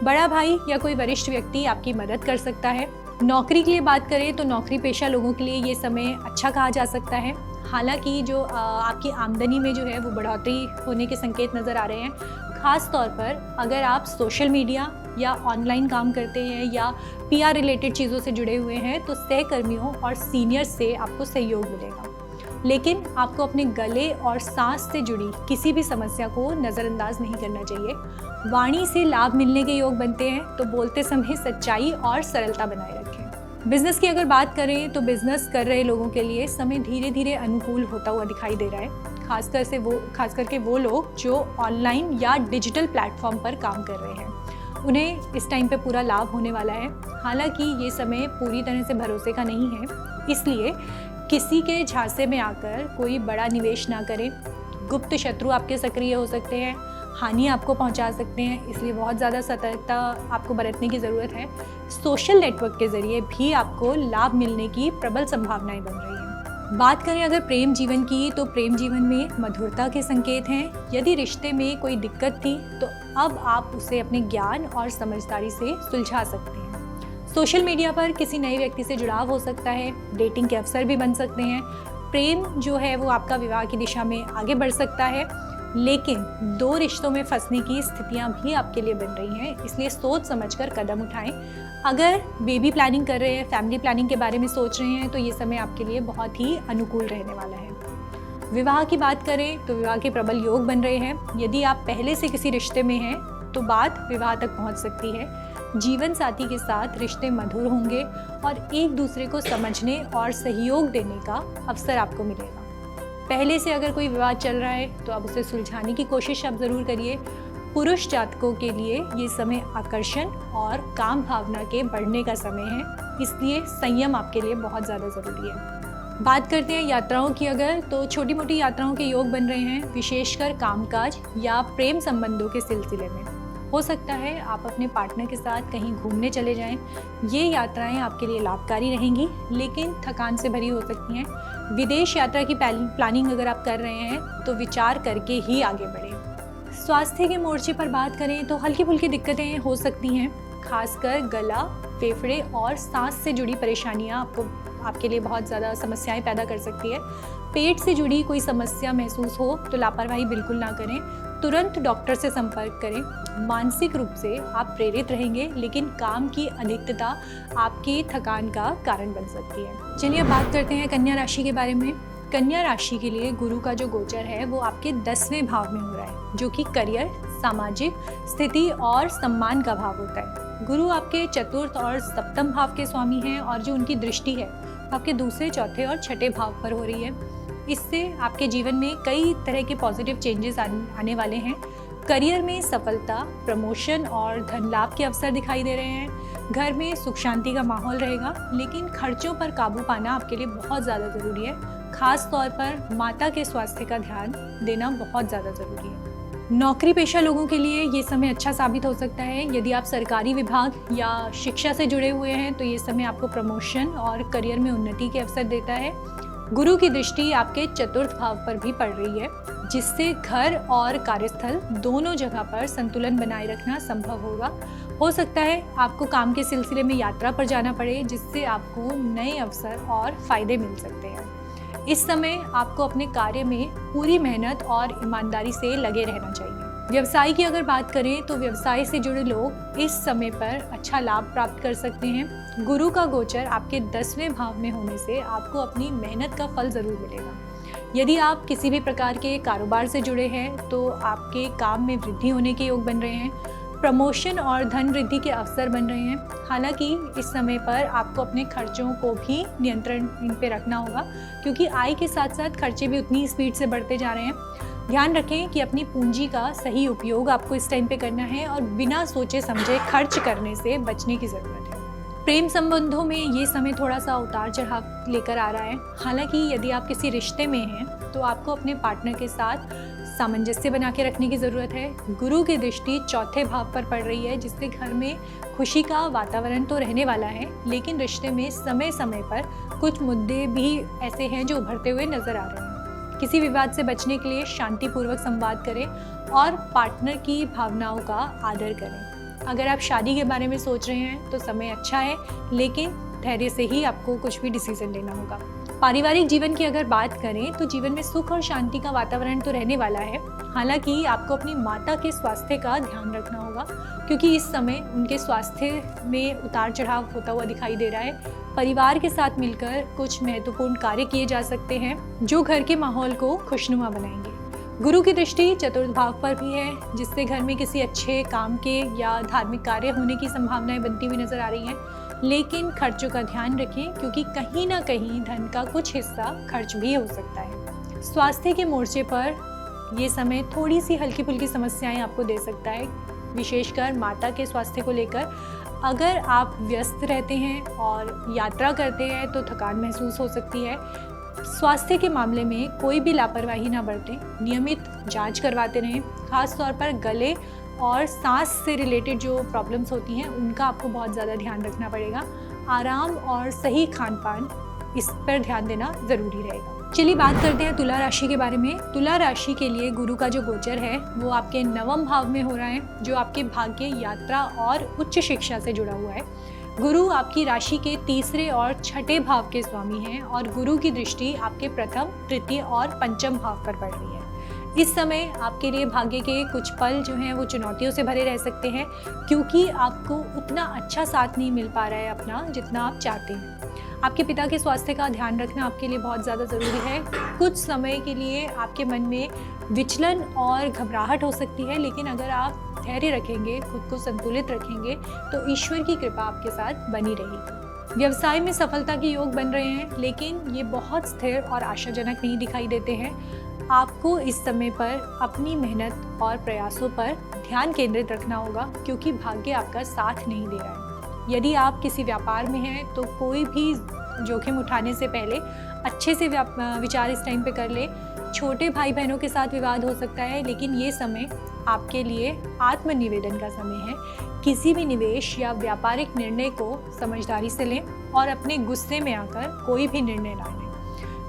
बड़ा भाई या कोई वरिष्ठ व्यक्ति आपकी मदद कर सकता है। नौकरी के लिए बात करें तो नौकरी पेशा लोगों के लिए ये समय अच्छा कहा जा सकता है। हालांकि जो आपकी आमदनी में जो है वो बढ़ोतरी होने के संकेत नज़र आ रहे हैं। ख़ास तौर पर अगर आप सोशल मीडिया या ऑनलाइन काम करते हैं या पीआर रिलेटेड चीज़ों से जुड़े हुए हैं तो सहकर्मियों और सीनियर्स से आपको सहयोग मिलेगा। लेकिन आपको अपने गले और सांस से जुड़ी किसी भी समस्या को नज़रअंदाज नहीं करना चाहिए। वाणी से लाभ मिलने के योग बनते हैं, तो बोलते समय सच्चाई और सरलता बनाए रखें। बिजनेस की अगर बात करें तो बिजनेस कर रहे लोगों के लिए समय धीरे धीरे अनुकूल होता हुआ दिखाई दे रहा है। खास करके वो लोग जो ऑनलाइन या डिजिटल प्लेटफॉर्म पर काम कर रहे हैं, उन्हें इस टाइम पे पूरा लाभ होने वाला है। हालांकि ये समय पूरी तरह से भरोसे का नहीं है, इसलिए किसी के झांसे में आकर कोई बड़ा निवेश ना करें। गुप्त शत्रु आपके सक्रिय हो सकते हैं, हानि आपको पहुंचा सकते हैं, इसलिए बहुत ज़्यादा सतर्कता आपको बरतने की ज़रूरत है। सोशल नेटवर्क के ज़रिए भी आपको लाभ मिलने की प्रबल संभावनाएं बन रही हैं। बात करें अगर प्रेम जीवन की, तो प्रेम जीवन में मधुरता के संकेत हैं। यदि रिश्ते में कोई दिक्कत थी तो अब आप उसे अपने ज्ञान और समझदारी से सुलझा सकते हैं। सोशल मीडिया पर किसी नए व्यक्ति से जुड़ाव हो सकता है, डेटिंग के अवसर भी बन सकते हैं। प्रेम जो है वो आपका विवाह की दिशा में आगे बढ़ सकता है, लेकिन दो रिश्तों में फंसने की स्थितियां भी आपके लिए बन रही हैं, इसलिए सोच समझकर कदम उठाएं। अगर बेबी प्लानिंग कर रहे हैं, फैमिली प्लानिंग के बारे में सोच रहे हैं, तो ये समय आपके लिए बहुत ही अनुकूल रहने वाला है। विवाह की बात करें तो विवाह के प्रबल योग बन रहे हैं। यदि आप पहले से किसी रिश्ते में हैं तो बात विवाह तक पहुंच सकती है। जीवन साथी के साथ रिश्ते मधुर होंगे और एक दूसरे को समझने और सहयोग देने का अवसर आपको मिलेगा। पहले से अगर कोई विवाद चल रहा है तो अब उसे सुलझाने की कोशिश आप ज़रूर करिए। पुरुष जातकों के लिए ये समय आकर्षण और काम भावना के बढ़ने का समय है, इसलिए संयम आपके लिए बहुत ज़्यादा ज़रूरी है। बात करते हैं यात्राओं की अगर, तो छोटी मोटी यात्राओं के योग बन रहे हैं, विशेषकर कामकाज या प्रेम संबंधों के सिलसिले में। हो सकता है आप अपने पार्टनर के साथ कहीं घूमने चले जाएं। ये यात्राएं आपके लिए लाभकारी रहेंगी, लेकिन थकान से भरी हो सकती हैं। विदेश यात्रा की प्लानिंग अगर आप कर रहे हैं तो विचार करके ही आगे बढ़ें। स्वास्थ्य के मोर्चे पर बात करें तो हल्की फुल्की दिक्कतें हो सकती हैं, खासकर गला, फेफड़े और सांस से जुड़ी परेशानियां आपके लिए बहुत ज़्यादा समस्याएं पैदा कर सकती है। पेट से जुड़ी कोई समस्या महसूस हो तो लापरवाही बिल्कुल ना करें, तुरंत डॉक्टर से संपर्क करें। मानसिक रूप से आप प्रेरित रहेंगे, लेकिन काम की अधिकता आपकी थकान का कारण बन सकती है। चलिए अब बात करते हैं कन्या राशि के बारे में। कन्या राशि के लिए गुरु का जो गोचर है वो आपके 10वें भाव में हो रहा है, जो कि करियर, सामाजिक स्थिति और सम्मान का भाव होता है। गुरु आपके चतुर्थ और सप्तम भाव के स्वामी हैं और जो उनकी दृष्टि है आपके दूसरे, चौथे और छठे भाव पर हो रही है। इससे आपके जीवन में कई तरह के पॉजिटिव चेंजेस आने वाले हैं। करियर में सफलता, प्रमोशन और धन लाभ के अवसर दिखाई दे रहे हैं। घर में सुख शांति का माहौल रहेगा, लेकिन खर्चों पर काबू पाना आपके लिए बहुत ज़्यादा ज़रूरी है। खास तौर पर माता के स्वास्थ्य का ध्यान देना बहुत ज़्यादा ज़रूरी है। नौकरी पेशा लोगों के लिए ये समय अच्छा साबित हो सकता है। यदि आप सरकारी विभाग या शिक्षा से जुड़े हुए हैं तो ये समय आपको प्रमोशन और करियर में उन्नति के अवसर देता है। गुरु की दृष्टि आपके चतुर्थ भाव पर भी पड़ रही है, जिससे घर और कार्यस्थल दोनों जगह पर संतुलन बनाए रखना संभव होगा। हो सकता है आपको काम के सिलसिले में यात्रा पर जाना पड़े, जिससे आपको नए अवसर और फायदे मिल सकते हैं। इस समय आपको अपने कार्य में पूरी मेहनत और ईमानदारी से लगे रहना चाहिए। व्यवसाय की अगर बात करें तो व्यवसाय से जुड़े लोग इस समय पर अच्छा लाभ प्राप्त कर सकते हैं। गुरु का गोचर आपके 10वें भाव में होने से आपको अपनी मेहनत का फल जरूर मिलेगा। यदि आप किसी भी प्रकार के कारोबार से जुड़े हैं तो आपके काम में वृद्धि होने के योग बन रहे हैं। प्रमोशन और धन वृद्धि के अवसर बन रहे हैं। हालांकि इस समय पर आपको अपने खर्चों को भी नियंत्रण पे रखना होगा, क्योंकि आय के साथ साथ खर्चे भी उतनी स्पीड से बढ़ते जा रहे हैं। ध्यान रखें कि अपनी पूंजी का सही उपयोग आपको इस टाइम पे करना है और बिना सोचे समझे खर्च करने से बचने की ज़रूरत है। प्रेम संबंधों में ये समय थोड़ा सा उतार चढ़ाव लेकर आ रहा है। हालांकि यदि आप किसी रिश्ते में हैं तो आपको अपने पार्टनर के साथ सामंजस्य बना के रखने की ज़रूरत है। गुरु की दृष्टि चौथे भाव पर पड़ रही है, जिससे घर में खुशी का वातावरण तो रहने वाला है, लेकिन रिश्ते में समय समय पर कुछ मुद्दे भी ऐसे हैं जो उभरते हुए नजर आ रहे हैं। किसी विवाद से बचने के लिए शांतिपूर्वक संवाद करें और पार्टनर की भावनाओं का आदर करें। अगर आप शादी के बारे में सोच रहे हैं तो समय अच्छा है, लेकिन धैर्य से ही आपको कुछ भी डिसीजन लेना होगा। पारिवारिक जीवन की अगर बात करें तो जीवन में सुख और शांति का वातावरण तो रहने वाला है। हालांकि आपको अपनी माता के स्वास्थ्य का ध्यान रखना होगा, क्योंकि इस समय उनके स्वास्थ्य में उतार चढ़ाव होता हुआ दिखाई दे रहा है। परिवार के साथ मिलकर कुछ महत्वपूर्ण कार्य किए जा सकते हैं जो घर के माहौल को खुशनुमा बनाएंगे। गुरु की दृष्टि चतुर्थ भाव पर भी है, जिससे घर में किसी अच्छे काम के या धार्मिक कार्य होने की संभावनाएं बनती हुई नजर आ रही हैं। लेकिन खर्चों का ध्यान रखें, क्योंकि कहीं ना कहीं धन का कुछ हिस्सा खर्च भी हो सकता है। स्वास्थ्य के मोर्चे पर ये समय थोड़ी सी हल्की फुल्की समस्याएं आपको दे सकता है, विशेषकर माता के स्वास्थ्य को लेकर। अगर आप व्यस्त रहते हैं और यात्रा करते हैं तो थकान महसूस हो सकती है। स्वास्थ्य के मामले में कोई भी लापरवाही ना बरतें, नियमित जांच करवाते रहें। खास तौर पर गले और सांस से रिलेटेड जो प्रॉब्लम्स होती हैं उनका आपको बहुत ज़्यादा ध्यान रखना पड़ेगा। आराम और सही खान पान, इस पर ध्यान देना ज़रूरी रहेगा। चलिए बात करते हैं तुला राशि के बारे में। तुला राशि के लिए गुरु का जो गोचर है वो आपके 9वें भाव में हो रहा है, जो आपके भाग्य, यात्रा और उच्च शिक्षा से जुड़ा हुआ है। गुरु आपकी राशि के तीसरे और छठे भाव के स्वामी हैं और गुरु की दृष्टि आपके प्रथम, तृतीय और पंचम भाव पर पड़ रही है। इस समय आपके लिए भाग्य के कुछ पल जो हैं वो चुनौतियों से भरे रह सकते हैं, क्योंकि आपको उतना अच्छा साथ नहीं मिल पा रहा है अपना, जितना आप चाहते हैं। आपके पिता के स्वास्थ्य का ध्यान रखना आपके लिए बहुत ज़्यादा ज़रूरी है। कुछ समय के लिए आपके मन में विचलन और घबराहट हो सकती है, लेकिन अगर आप धैर्य रखेंगे, खुद को संतुलित रखेंगे तो ईश्वर की कृपा आपके साथ बनी रहेगी। व्यवसाय में सफलता के योग बन रहे हैं, लेकिन ये बहुत स्थिर और आशाजनक नहीं दिखाई देते हैं। आपको इस समय पर अपनी मेहनत और प्रयासों पर ध्यान केंद्रित रखना होगा, क्योंकि भाग्य आपका साथ नहीं दे रहा है। यदि आप किसी व्यापार में हैं तो कोई भी जोखिम उठाने से पहले अच्छे से विचार इस टाइम पे कर ले। छोटे भाई बहनों के साथ विवाद हो सकता है, लेकिन ये समय आपके लिए आत्मनिवेदन का समय है। किसी भी निवेश या व्यापारिक निर्णय को समझदारी से लें और अपने गुस्से में आकर कोई भी निर्णय ना लें।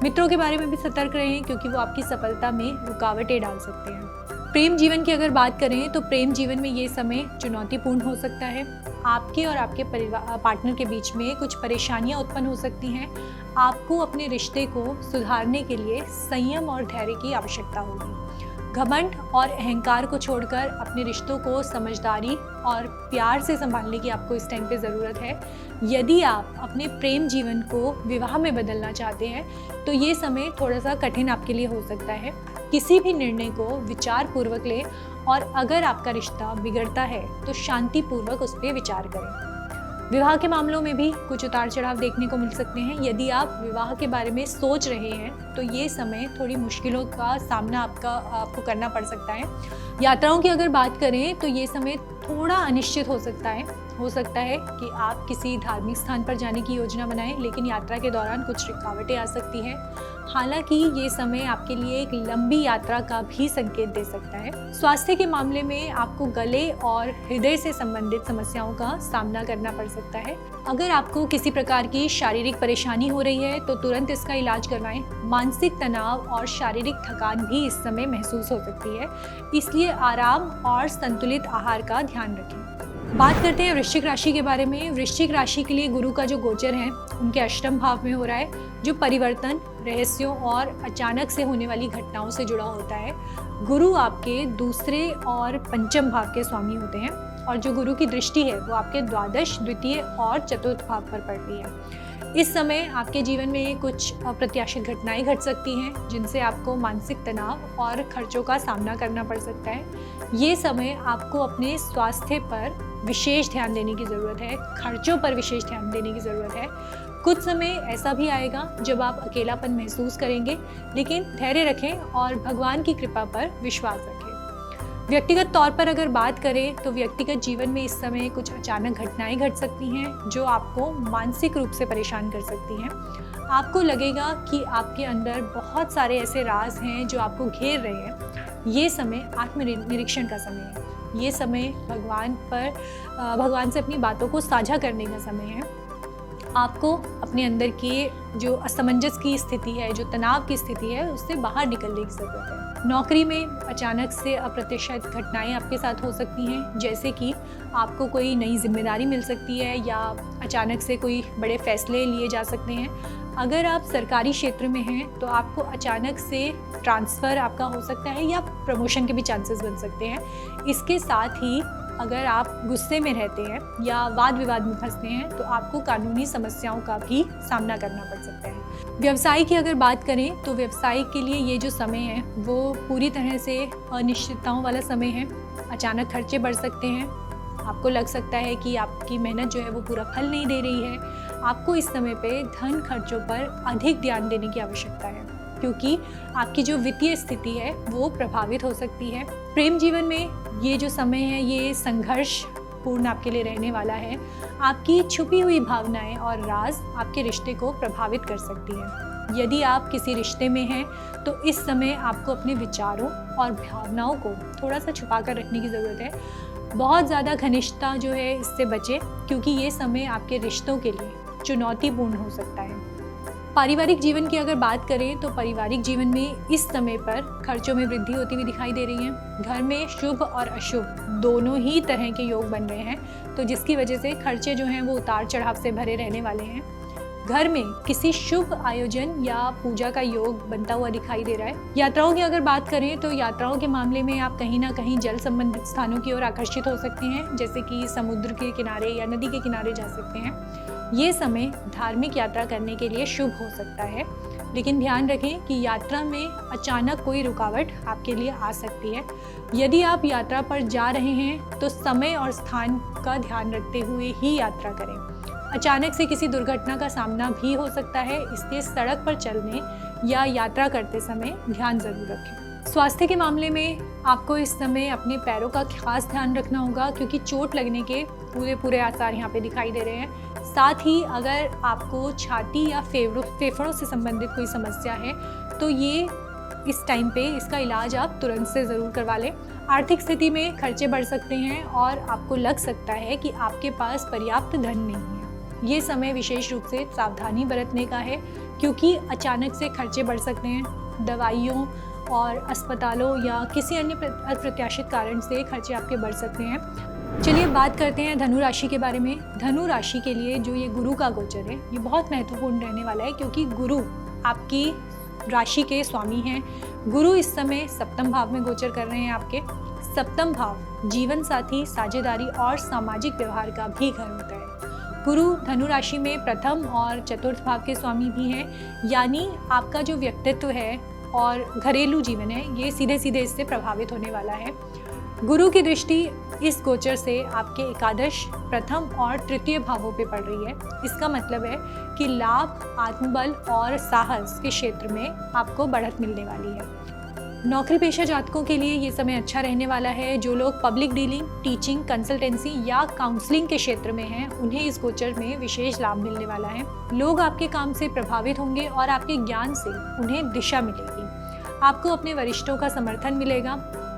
मित्रों के बारे में भी सतर्क रहें, क्योंकि वो आपकी सफलता में रुकावटें डाल सकते हैं। प्रेम जीवन की अगर बात करें तो प्रेम जीवन में ये समय चुनौतीपूर्ण हो सकता है। आपके और आपके परिवार पार्टनर के बीच में कुछ परेशानियां उत्पन्न हो सकती हैं। आपको अपने रिश्ते को सुधारने के लिए संयम और धैर्य की आवश्यकता होगी। घमंड और अहंकार को छोड़कर अपने रिश्तों को समझदारी और प्यार से संभालने की आपको इस टाइम पे ज़रूरत है। यदि आप अपने प्रेम जीवन को विवाह में बदलना चाहते हैं तो ये समय थोड़ा सा कठिन आपके लिए हो सकता है। किसी भी निर्णय को विचार पूर्वक लें और अगर आपका रिश्ता बिगड़ता है तो शांति पूर्वक उस पर विचार करें। विवाह के मामलों में भी कुछ उतार चढ़ाव देखने को मिल सकते हैं। यदि आप विवाह के बारे में सोच रहे हैं तो ये समय थोड़ी मुश्किलों का सामना आपको करना पड़ सकता है। यात्राओं की अगर बात करें तो ये समय थोड़ा अनिश्चित हो सकता है। हो सकता है कि आप किसी धार्मिक स्थान पर जाने की योजना बनाएं, लेकिन यात्रा के दौरान कुछ रुकावटें आ सकती हैं। हालांकि ये समय आपके लिए एक लंबी यात्रा का भी संकेत दे सकता है। स्वास्थ्य के मामले में आपको गले और हृदय से संबंधित समस्याओं का सामना करना पड़ सकता है। अगर आपको किसी प्रकार की शारीरिक परेशानी हो रही है तो तुरंत इसका इलाज करवाएं। मानसिक तनाव और शारीरिक थकान भी इस समय महसूस हो सकती है, इसलिए आराम और संतुलित आहार का ध्यान रखें। बात करते हैं वृश्चिक राशि के बारे में। वृश्चिक राशि के लिए गुरु का जो गोचर है उनके अष्टम भाव में हो रहा है, जो परिवर्तन, रहस्यों और अचानक से होने वाली घटनाओं से जुड़ा होता है। गुरु आपके दूसरे और पंचम भाव के स्वामी होते हैं और जो गुरु की दृष्टि है वो आपके द्वादश, द्वितीय और चतुर्थ भाव पर पड़ रही है। इस समय आपके जीवन में कुछ अप्रत्याशित घटनाएं घट सकती हैं जिनसे आपको मानसिक तनाव और खर्चों का सामना करना पड़ सकता है। ये समय आपको अपने स्वास्थ्य पर विशेष ध्यान देने की ज़रूरत है, खर्चों पर विशेष ध्यान देने की ज़रूरत है। कुछ समय ऐसा भी आएगा जब आप अकेलापन महसूस करेंगे, लेकिन धैर्य रखें और भगवान की कृपा पर विश्वास रखें। व्यक्तिगत तौर पर अगर बात करें तो व्यक्तिगत जीवन में इस समय कुछ अचानक घटनाएं घट सकती हैं जो आपको मानसिक रूप से परेशान कर सकती हैं। आपको लगेगा कि आपके अंदर बहुत सारे ऐसे राज हैं जो आपको घेर रहे हैं। ये समय आत्मनिरीक्षण का समय है। ये समय भगवान से अपनी बातों को साझा करने का समय है। आपको अपने अंदर की जो असमंजस की स्थिति है, जो तनाव की स्थिति है, उससे बाहर निकलने की ज़रूरत है। नौकरी में अचानक से अप्रत्याशित घटनाएं आपके साथ हो सकती हैं, जैसे कि आपको कोई नई जिम्मेदारी मिल सकती है या अचानक से कोई बड़े फैसले लिए जा सकते हैं। अगर आप सरकारी क्षेत्र में हैं तो आपको अचानक से ट्रांसफ़र आपका हो सकता है या प्रमोशन के भी चांसेस बन सकते हैं। इसके साथ ही अगर आप गुस्से में रहते हैं या वाद विवाद में फंसते हैं तो आपको कानूनी समस्याओं का भी सामना करना पड़ सकता है। व्यवसाय की अगर बात करें तो व्यवसाय के लिए ये जो समय है वो पूरी तरह से अनिश्चितताओं वाला समय है। अचानक खर्चे बढ़ सकते हैं। आपको लग सकता है कि आपकी मेहनत जो है वो पूरा फल नहीं दे रही है। आपको इस समय पे धन खर्चों पर अधिक ध्यान देने की आवश्यकता है, क्योंकि आपकी जो वित्तीय स्थिति है वो प्रभावित हो सकती है। प्रेम जीवन में ये जो समय है ये संघर्ष पूर्ण आपके लिए रहने वाला है। आपकी छुपी हुई भावनाएं और राज आपके रिश्ते को प्रभावित कर सकती हैं। यदि आप किसी रिश्ते में हैं तो इस समय आपको अपने विचारों और भावनाओं को थोड़ा सा छुपा कर रखने की ज़रूरत है। बहुत ज़्यादा घनिष्ठता जो है इससे बचें, क्योंकि ये समय आपके रिश्तों के लिए चुनौतीपूर्ण हो सकता है। पारिवारिक जीवन की अगर बात करें तो पारिवारिक जीवन में इस समय पर खर्चों में वृद्धि होती हुई दिखाई दे रही है। घर में शुभ और अशुभ दोनों ही तरह के योग बन रहे हैं, तो जिसकी वजह से खर्चे जो हैं वो उतार चढ़ाव से भरे रहने वाले हैं। घर में किसी शुभ आयोजन या पूजा का योग बनता हुआ दिखाई दे रहा है। यात्राओं की अगर बात करें तो यात्राओं के मामले में आप कहीं ना कहीं जल संबंधित स्थानों की ओर आकर्षित हो सकते हैं, जैसे कि समुद्र के किनारे या नदी के किनारे जा सकते हैं। ये समय धार्मिक यात्रा करने के लिए शुभ हो सकता है, लेकिन ध्यान रखें कि यात्रा में अचानक कोई रुकावट आपके लिए आ सकती है। यदि आप यात्रा पर जा रहे हैं तो समय और स्थान का ध्यान रखते हुए ही यात्रा करें। अचानक से किसी दुर्घटना का सामना भी हो सकता है, इसलिए सड़क पर चलने या यात्रा करते समय ध्यान जरूर रखें। स्वास्थ्य के मामले में आपको इस समय अपने पैरों का खास ध्यान रखना होगा, क्योंकि चोट लगने के पूरे आसार यहाँ पे दिखाई दे रहे हैं। साथ ही अगर आपको छाती या फेफड़ों से संबंधित कोई समस्या है तो ये इस टाइम पे इसका इलाज आप तुरंत से ज़रूर करवा लें। आर्थिक स्थिति में खर्चे बढ़ सकते हैं और आपको लग सकता है कि आपके पास पर्याप्त धन नहीं है। ये समय विशेष रूप से सावधानी बरतने का है, क्योंकि अचानक से खर्चे बढ़ सकते हैं। दवाइयों और अस्पतालों या किसी अन्य अप्रत्याशित कारण से खर्चे आपके बढ़ सकते हैं। चलिए बात करते हैं धनु राशि के बारे में। धनु राशि के लिए जो ये गुरु का गोचर है ये बहुत महत्वपूर्ण रहने वाला है, क्योंकि गुरु आपकी राशि के स्वामी हैं। गुरु इस समय सप्तम भाव में गोचर कर रहे हैं। आपके सप्तम भाव जीवन साथी, साझेदारी और सामाजिक व्यवहार का भी घर होता है। गुरु धनु राशि में प्रथम और चतुर्थ भाव के स्वामी भी हैं, यानी आपका जो व्यक्तित्व है और घरेलू जीवन है ये सीधे सीधे इससे प्रभावित होने वाला है। गुरु की दृष्टि इस गोचर से आपके एकादश, प्रथम और तृतीय भावों पे पड़ रही है। इसका मतलब है कि लाभ, आत्मबल और साहस के क्षेत्र में आपको बढ़त मिलने वाली है। नौकरी पेशा जातकों के लिए ये समय अच्छा रहने वाला है। जो लोग पब्लिक डीलिंग, टीचिंग, कंसल्टेंसी या काउंसलिंग के क्षेत्र में हैं उन्हें इस गोचर में विशेष लाभ मिलने वाला है। लोग आपके काम से प्रभावित होंगे और आपके ज्ञान से उन्हें दिशा मिलेगी। आपको अपने वरिष्ठों का समर्थन मिलेगा।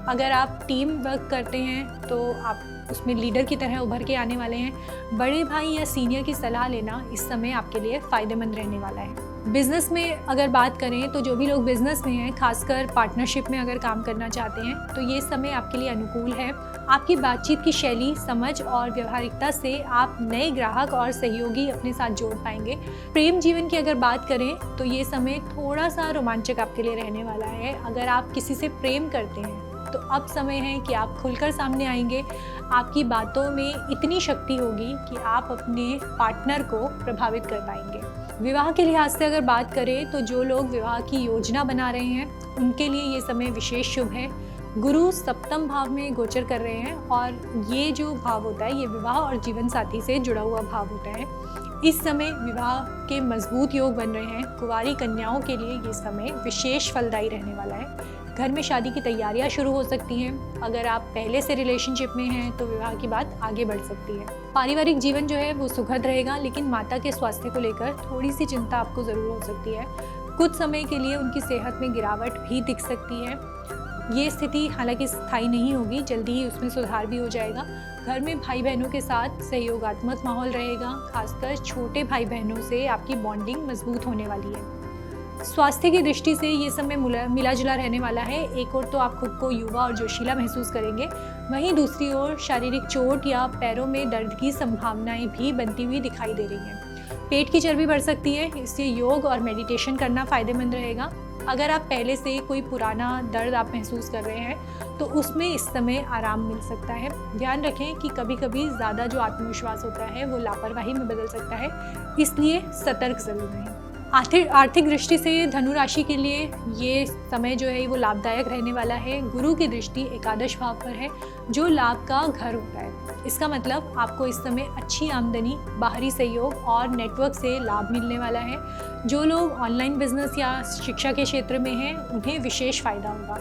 अगर आप टीम वर्क करते हैं तो आप उसमें लीडर की तरह उभर के आने वाले हैं। बड़े भाई या सीनियर की सलाह लेना इस समय आपके लिए फ़ायदेमंद रहने वाला है। बिजनेस में अगर बात करें तो जो भी लोग बिजनेस में हैं, खासकर पार्टनरशिप में अगर काम करना चाहते हैं तो ये समय आपके लिए अनुकूल है। आपकी बातचीत की शैली, समझ और व्यवहारिकता से आप नए ग्राहक और सहयोगी अपने साथ जोड़ पाएंगे। प्रेम जीवन की अगर बात करें तो ये समय थोड़ा सा रोमांचक आपके लिए रहने वाला है। अगर आप किसी से प्रेम करते हैं तो अब समय है कि आप खुलकर सामने आएंगे। आपकी बातों में इतनी शक्ति होगी कि आप अपने पार्टनर को प्रभावित कर पाएंगे। विवाह के लिहाज से अगर बात करें तो जो लोग विवाह की योजना बना रहे हैं उनके लिए ये समय विशेष शुभ है। गुरु सप्तम भाव में गोचर कर रहे हैं और ये जो भाव होता है ये विवाह और जीवन साथी से जुड़ा हुआ भाव होता है। इस समय विवाह के मजबूत योग बन रहे हैं। कुंवारी कन्याओं के लिए ये समय विशेष फलदायी रहने वाला है। घर में शादी की तैयारियां शुरू हो सकती हैं। अगर आप पहले से रिलेशनशिप में हैं तो विवाह की बात आगे बढ़ सकती है। पारिवारिक जीवन जो है वो सुखद रहेगा, लेकिन माता के स्वास्थ्य को लेकर थोड़ी सी चिंता आपको ज़रूर हो सकती है। कुछ समय के लिए उनकी सेहत में गिरावट भी दिख सकती है। ये स्थिति हालांकि स्थायी नहीं होगी, जल्दी ही उसमें सुधार भी हो जाएगा। घर में भाई बहनों के साथ सहयोगात्मक माहौल रहेगा। खासकर छोटे भाई बहनों से आपकी बॉन्डिंग मजबूत होने वाली है। स्वास्थ्य की दृष्टि से ये समय मिला जुला रहने वाला है। एक ओर तो आप खुद को युवा और जोशीला महसूस करेंगे, वहीं दूसरी ओर शारीरिक चोट या पैरों में दर्द की संभावनाएं भी बनती हुई दिखाई दे रही हैं। पेट की चर्बी बढ़ सकती है, इसलिए योग और मेडिटेशन करना फ़ायदेमंद रहेगा। अगर आप पहले से कोई पुराना दर्द आप महसूस कर रहे हैं तो उसमें इस समय आराम मिल सकता है। ध्यान रखें कि कभी कभी ज़्यादा जो आत्मविश्वास होता है वो लापरवाही में बदल सकता है, इसलिए सतर्क ज़रूर रहें। आर्थिक दृष्टि से धनु राशि के लिए ये समय जो है वो लाभदायक रहने वाला है। गुरु की दृष्टि एकादश भाव पर है जो लाभ का घर होता है। इसका मतलब आपको इस समय अच्छी आमदनी, बाहरी सहयोग और नेटवर्क से लाभ मिलने वाला है। जो लोग ऑनलाइन बिजनेस या शिक्षा के क्षेत्र में हैं उन्हें विशेष फायदा होगा।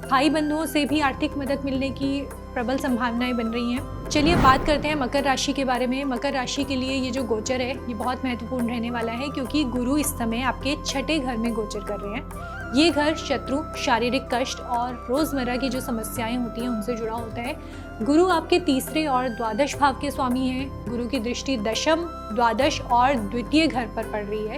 भाई बंधुओं से भी आर्थिक मदद मिलने की प्रबल संभावनाएं बन रही हैं। चलिए बात करते हैं मकर राशि के बारे में। मकर राशि के लिए ये जो गोचर है ये बहुत महत्वपूर्ण रहने वाला है, क्योंकि गुरु इस समय आपके छठे घर में गोचर कर रहे हैं। ये घर शत्रु, शारीरिक कष्ट और रोजमर्रा की जो समस्याएं होती हैं उनसे जुड़ा होता है। गुरु आपके तीसरे और द्वादश भाव के स्वामी हैं। गुरु की दृष्टि दशम, द्वादश और द्वितीय घर पर पड़ रही है,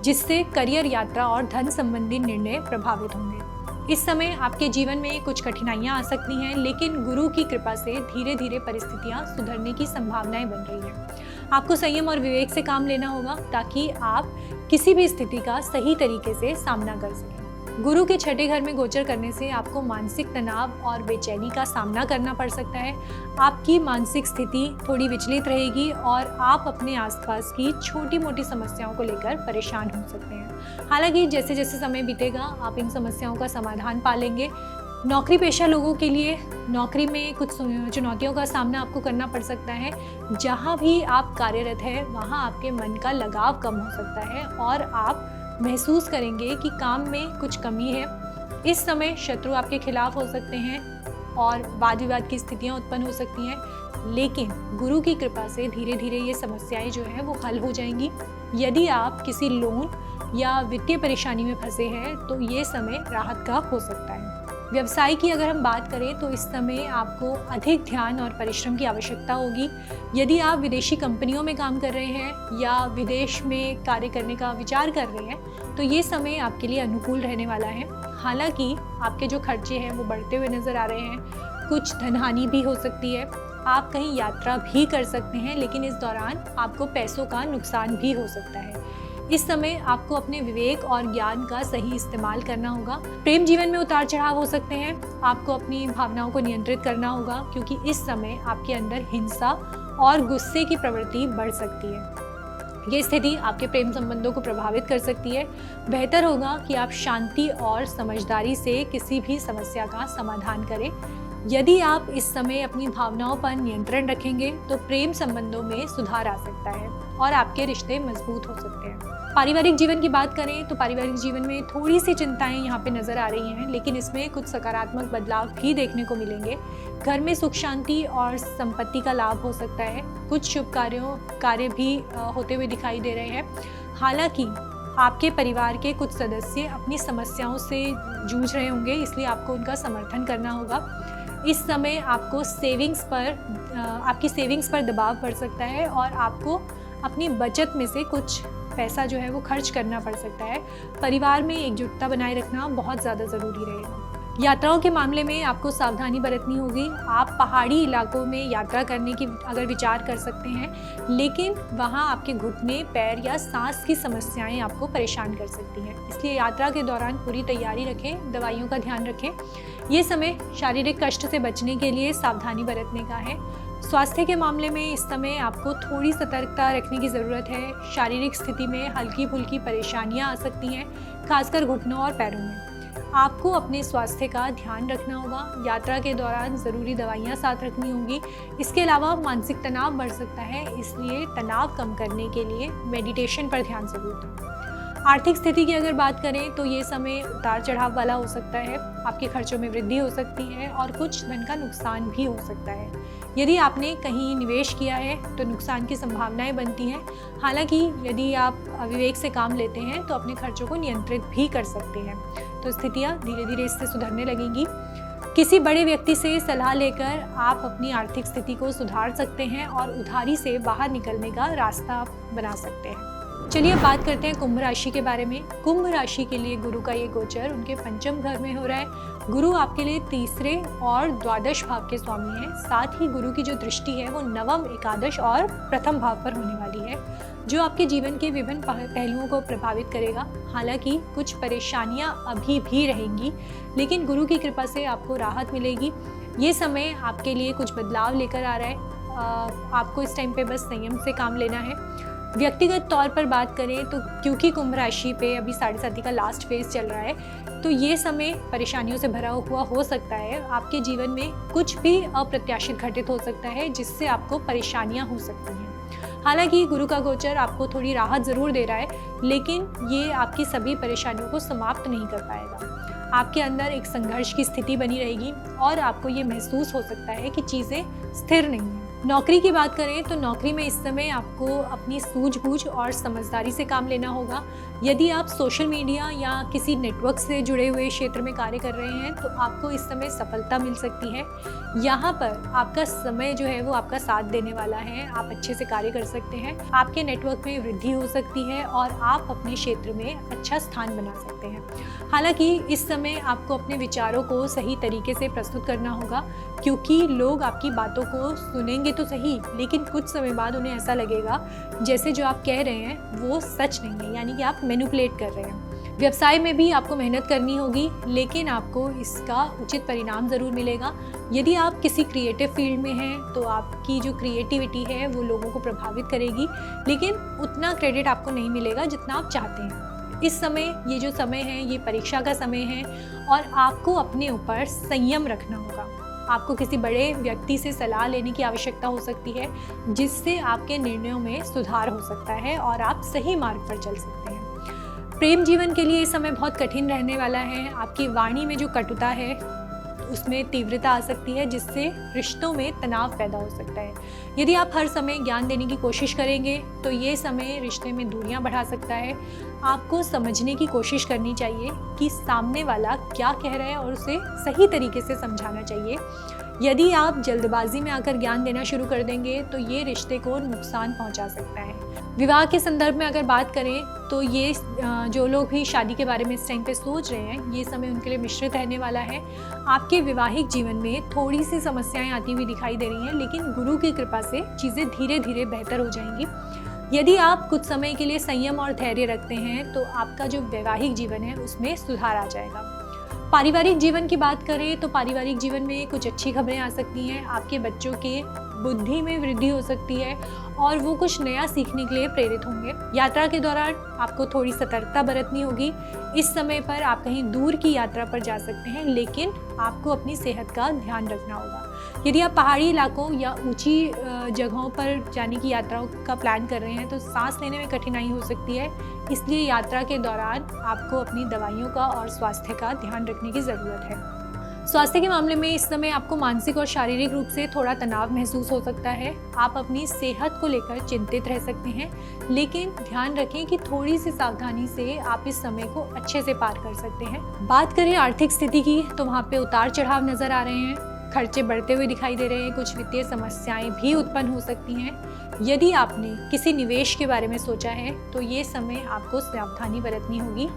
जिससे करियर, यात्रा और धन संबंधी निर्णय प्रभावित होंगे। इस समय आपके जीवन में कुछ कठिनाइयां आ सकती हैं, लेकिन गुरु की कृपा से धीरे धीरे परिस्थितियां सुधरने की संभावनाएं बन रही हैं। आपको संयम और विवेक से काम लेना होगा ताकि आप किसी भी स्थिति का सही तरीके से सामना कर सकें। गुरु के छठे घर में गोचर करने से आपको मानसिक तनाव और बेचैनी का सामना करना पड़ सकता है। आपकी मानसिक स्थिति थोड़ी विचलित रहेगी और आप अपने आसपास की छोटी मोटी समस्याओं को लेकर परेशान हो सकते हैं। हालांकि जैसे जैसे समय बीतेगा आप इन समस्याओं का समाधान पा लेंगे। नौकरी पेशा लोगों के लिए नौकरी में कुछ चुनौतियों का सामना आपको करना पड़ सकता है। जहाँ भी आप कार्यरत हैं वहाँ आपके मन का लगाव कम हो सकता है और आप महसूस करेंगे कि काम में कुछ कमी है। इस समय शत्रु आपके खिलाफ हो सकते हैं और वाद विवाद की स्थितियां उत्पन्न हो सकती हैं, लेकिन गुरु की कृपा से धीरे धीरे ये समस्याएं जो हैं वो हल हो जाएंगी। यदि आप किसी लोन या वित्तीय परेशानी में फंसे हैं तो ये समय राहत का हो सकता है। व्यवसाय की अगर हम बात करें तो इस समय आपको अधिक ध्यान और परिश्रम की आवश्यकता होगी। यदि आप विदेशी कंपनियों में काम कर रहे हैं या विदेश में कार्य करने का विचार कर रहे हैं तो ये समय आपके लिए अनुकूल रहने वाला है। हालांकि आपके जो खर्चे हैं वो बढ़ते हुए नज़र आ रहे हैं, कुछ धनहानि भी हो सकती है, आप कहीं यात्रा भी कर सकते हैं, लेकिन इस दौरान आपको पैसों का नुकसान भी हो सकता है। इस समय आपको अपने विवेक और ज्ञान का सही इस्तेमाल करना होगा। प्रेम जीवन में उतार चढ़ाव हो सकते हैं, आपको अपनी भावनाओं को नियंत्रित करना होगा, क्योंकि इस समय आपके अंदर हिंसा और गुस्से की प्रवृत्ति बढ़ सकती है। ये स्थिति आपके प्रेम संबंधों को प्रभावित कर सकती है। बेहतर होगा कि आप शांति और समझदारी से किसी भी समस्या का समाधान करें। यदि आप इस समय अपनी भावनाओं पर नियंत्रण रखेंगे तो प्रेम संबंधों में सुधार आ सकता है और आपके रिश्ते मजबूत हो सकते हैं। पारिवारिक जीवन की बात करें तो पारिवारिक जीवन में थोड़ी सी चिंताएं यहाँ पे नजर आ रही हैं, लेकिन इसमें कुछ सकारात्मक बदलाव भी देखने को मिलेंगे। घर में सुख शांति और संपत्ति का लाभ हो सकता है। कुछ शुभ कार्य भी होते हुए दिखाई दे रहे हैं। हालांकि आपके परिवार के कुछ सदस्य अपनी समस्याओं से जूझ रहे होंगे, इसलिए आपको उनका समर्थन करना होगा। इस समय आपको आपकी सेविंग्स पर दबाव पड़ सकता है और आपको अपनी बचत में से कुछ पैसा जो है वो खर्च करना पड़ सकता है। परिवार में एकजुटता बनाए रखना बहुत ज़्यादा ज़रूरी रहेगा। यात्राओं के मामले में आपको सावधानी बरतनी होगी। आप पहाड़ी इलाकों में यात्रा करने की अगर विचार कर सकते हैं, लेकिन वहाँ आपके घुटने, पैर या सांस की समस्याएं आपको परेशान कर सकती हैं। इसलिए यात्रा के दौरान पूरी तैयारी रखें, दवाइयों का ध्यान रखें। ये समय शारीरिक कष्ट से बचने के लिए सावधानी बरतने का है। स्वास्थ्य के मामले में इस समय आपको थोड़ी सतर्कता रखने की ज़रूरत है। शारीरिक स्थिति में हल्की फुल्की परेशानियां आ सकती हैं, खासकर घुटनों और पैरों में। आपको अपने स्वास्थ्य का ध्यान रखना होगा। यात्रा के दौरान ज़रूरी दवाइयाँ साथ रखनी होंगी। इसके अलावा मानसिक तनाव बढ़ सकता है, इसलिए तनाव कम करने के लिए मेडिटेशन पर ध्यान ज़रूर दें। आर्थिक स्थिति की अगर बात करें तो ये समय उतार चढ़ाव वाला हो सकता है। आपके खर्चों में वृद्धि हो सकती है और कुछ धन का नुकसान भी हो सकता है। यदि आपने कहीं निवेश किया है तो नुकसान की संभावनाएं बनती हैं। हालांकि यदि आप विवेक से काम लेते हैं तो अपने खर्चों को नियंत्रित भी कर सकते हैं। तो स्थितियाँ धीरे धीरे इससे सुधरने लगेंगी। किसी बड़े व्यक्ति से सलाह लेकर आप अपनी आर्थिक स्थिति को सुधार सकते हैं और उधारी से बाहर निकलने का रास्ता बना सकते हैं। चलिए अब बात करते हैं कुंभ राशि के बारे में। कुंभ राशि के लिए गुरु का ये गोचर उनके पंचम घर में हो रहा है। गुरु आपके लिए तीसरे और द्वादश भाव के स्वामी हैं। साथ ही गुरु की जो दृष्टि है वो नवम, एकादश और प्रथम भाव पर होने वाली है, जो आपके जीवन के विभिन्न पहलुओं को प्रभावित करेगा। हालांकि कुछ परेशानियां अभी भी रहेंगी, लेकिन गुरु की कृपा से आपको राहत मिलेगी। ये समय आपके लिए कुछ बदलाव लेकर आ रहा है। आपको इस टाइम पे बस संयम से काम लेना है। व्यक्तिगत तौर पर बात करें तो क्योंकि कुंभ राशि पे अभी साढ़े साथी का लास्ट फेज चल रहा है, तो ये समय परेशानियों से भरा हुआ हो सकता है। आपके जीवन में कुछ भी अप्रत्याशित घटित हो सकता है, जिससे आपको परेशानियां हो सकती हैं। हालांकि गुरु का गोचर आपको थोड़ी राहत ज़रूर दे रहा है, लेकिन ये आपकी सभी परेशानियों को समाप्त नहीं कर पाएगा। आपके अंदर एक संघर्ष की स्थिति बनी रहेगी और आपको ये महसूस हो सकता है कि चीज़ें स्थिर नहीं हैं। नौकरी की बात करें तो नौकरी में इस समय आपको अपनी सूझबूझ और समझदारी से काम लेना होगा। यदि आप सोशल मीडिया या किसी नेटवर्क से जुड़े हुए क्षेत्र में कार्य कर रहे हैं तो आपको इस समय सफलता मिल सकती है। यहाँ पर आपका समय जो है वो आपका साथ देने वाला है। आप अच्छे से कार्य कर सकते हैं। आपके नेटवर्क में वृद्धि हो सकती है और आप अपने क्षेत्र में अच्छा स्थान बना सकते हैं। हालांकि इस समय आपको अपने विचारों को सही तरीके से प्रस्तुत करना होगा, क्योंकि लोग आपकी बातों को सुनेंगे तो सही, लेकिन कुछ समय बाद उन्हें ऐसा लगेगा जैसे जो आप कह रहे हैं वो सच नहीं है, यानी कि आप मैनिपुलेट कर रहे हैं। व्यवसाय में भी आपको मेहनत करनी होगी, लेकिन आपको इसका उचित परिणाम ज़रूर मिलेगा। यदि आप किसी क्रिएटिव फील्ड में हैं तो आपकी जो क्रिएटिविटी है वो लोगों को प्रभावित करेगी, लेकिन उतना क्रेडिट आपको नहीं मिलेगा जितना आप चाहते हैं। इस समय ये जो समय है ये परीक्षा का समय है और आपको अपने ऊपर संयम रखना होगा। आपको किसी बड़े व्यक्ति से सलाह लेने की आवश्यकता हो सकती है, जिससे आपके निर्णयों में सुधार हो सकता है और आप सही मार्ग पर चल सकते हैं। प्रेम जीवन के लिए ये समय बहुत कठिन रहने वाला है। आपकी वाणी में जो कटुता है उसमें तीव्रता आ सकती है, जिससे रिश्तों में तनाव पैदा हो सकता है। यदि आप हर समय ज्ञान देने की कोशिश करेंगे तो ये समय रिश्ते में दूरियां बढ़ा सकता है। आपको समझने की कोशिश करनी चाहिए कि सामने वाला क्या कह रहा है और उसे सही तरीके से समझाना चाहिए। यदि आप जल्दबाजी में आकर ज्ञान देना शुरू कर देंगे तो ये रिश्ते को नुकसान पहुंचा सकता है। विवाह के संदर्भ में अगर बात करें तो ये जो लोग भी शादी के बारे में इस टाइम पे सोच रहे हैं, ये समय उनके लिए मिश्रित रहने वाला है। आपके वैवाहिक जीवन में थोड़ी सी समस्याएं आती हुई दिखाई दे रही हैं, लेकिन गुरु की कृपा से चीज़ें धीरे धीरे बेहतर हो जाएंगी। यदि आप कुछ समय के लिए संयम और धैर्य रखते हैं तो आपका जो वैवाहिक जीवन है उसमें सुधार आ जाएगा। पारिवारिक जीवन की बात करें तो पारिवारिक जीवन में कुछ अच्छी खबरें आ सकती हैं। आपके बच्चों के बुद्धि में वृद्धि हो सकती है और वो कुछ नया सीखने के लिए प्रेरित होंगे। यात्रा के दौरान आपको थोड़ी सतर्कता बरतनी होगी। इस समय पर आप कहीं दूर की यात्रा पर जा सकते हैं, लेकिन आपको अपनी सेहत का ध्यान रखना होगा। यदि आप पहाड़ी इलाकों या ऊंची जगहों पर जाने की यात्राओं का प्लान कर रहे हैं तो सांस लेने में कठिनाई हो सकती है, इसलिए यात्रा के दौरान आपको अपनी दवाइयों का और स्वास्थ्य का ध्यान रखने की ज़रूरत है। स्वास्थ्य के मामले में इस समय आपको मानसिक और शारीरिक रूप से थोड़ा तनाव महसूस हो सकता है। आप अपनी सेहत को लेकर चिंतित रह सकते हैं, लेकिन ध्यान रखें कि थोड़ी सी सावधानी से आप इस समय को अच्छे से पार कर सकते हैं। बात करें आर्थिक स्थिति की तो वहाँ पे उतार चढ़ाव नजर आ रहे हैं। खर्चे बढ़ते हुए दिखाई दे रहे हैं। कुछ वित्तीय समस्याएं भी उत्पन्न हो सकती हैं। यदि आपने किसी निवेश के बारे में सोचा है तो ये समय आपको सावधानी बरतनी होगी।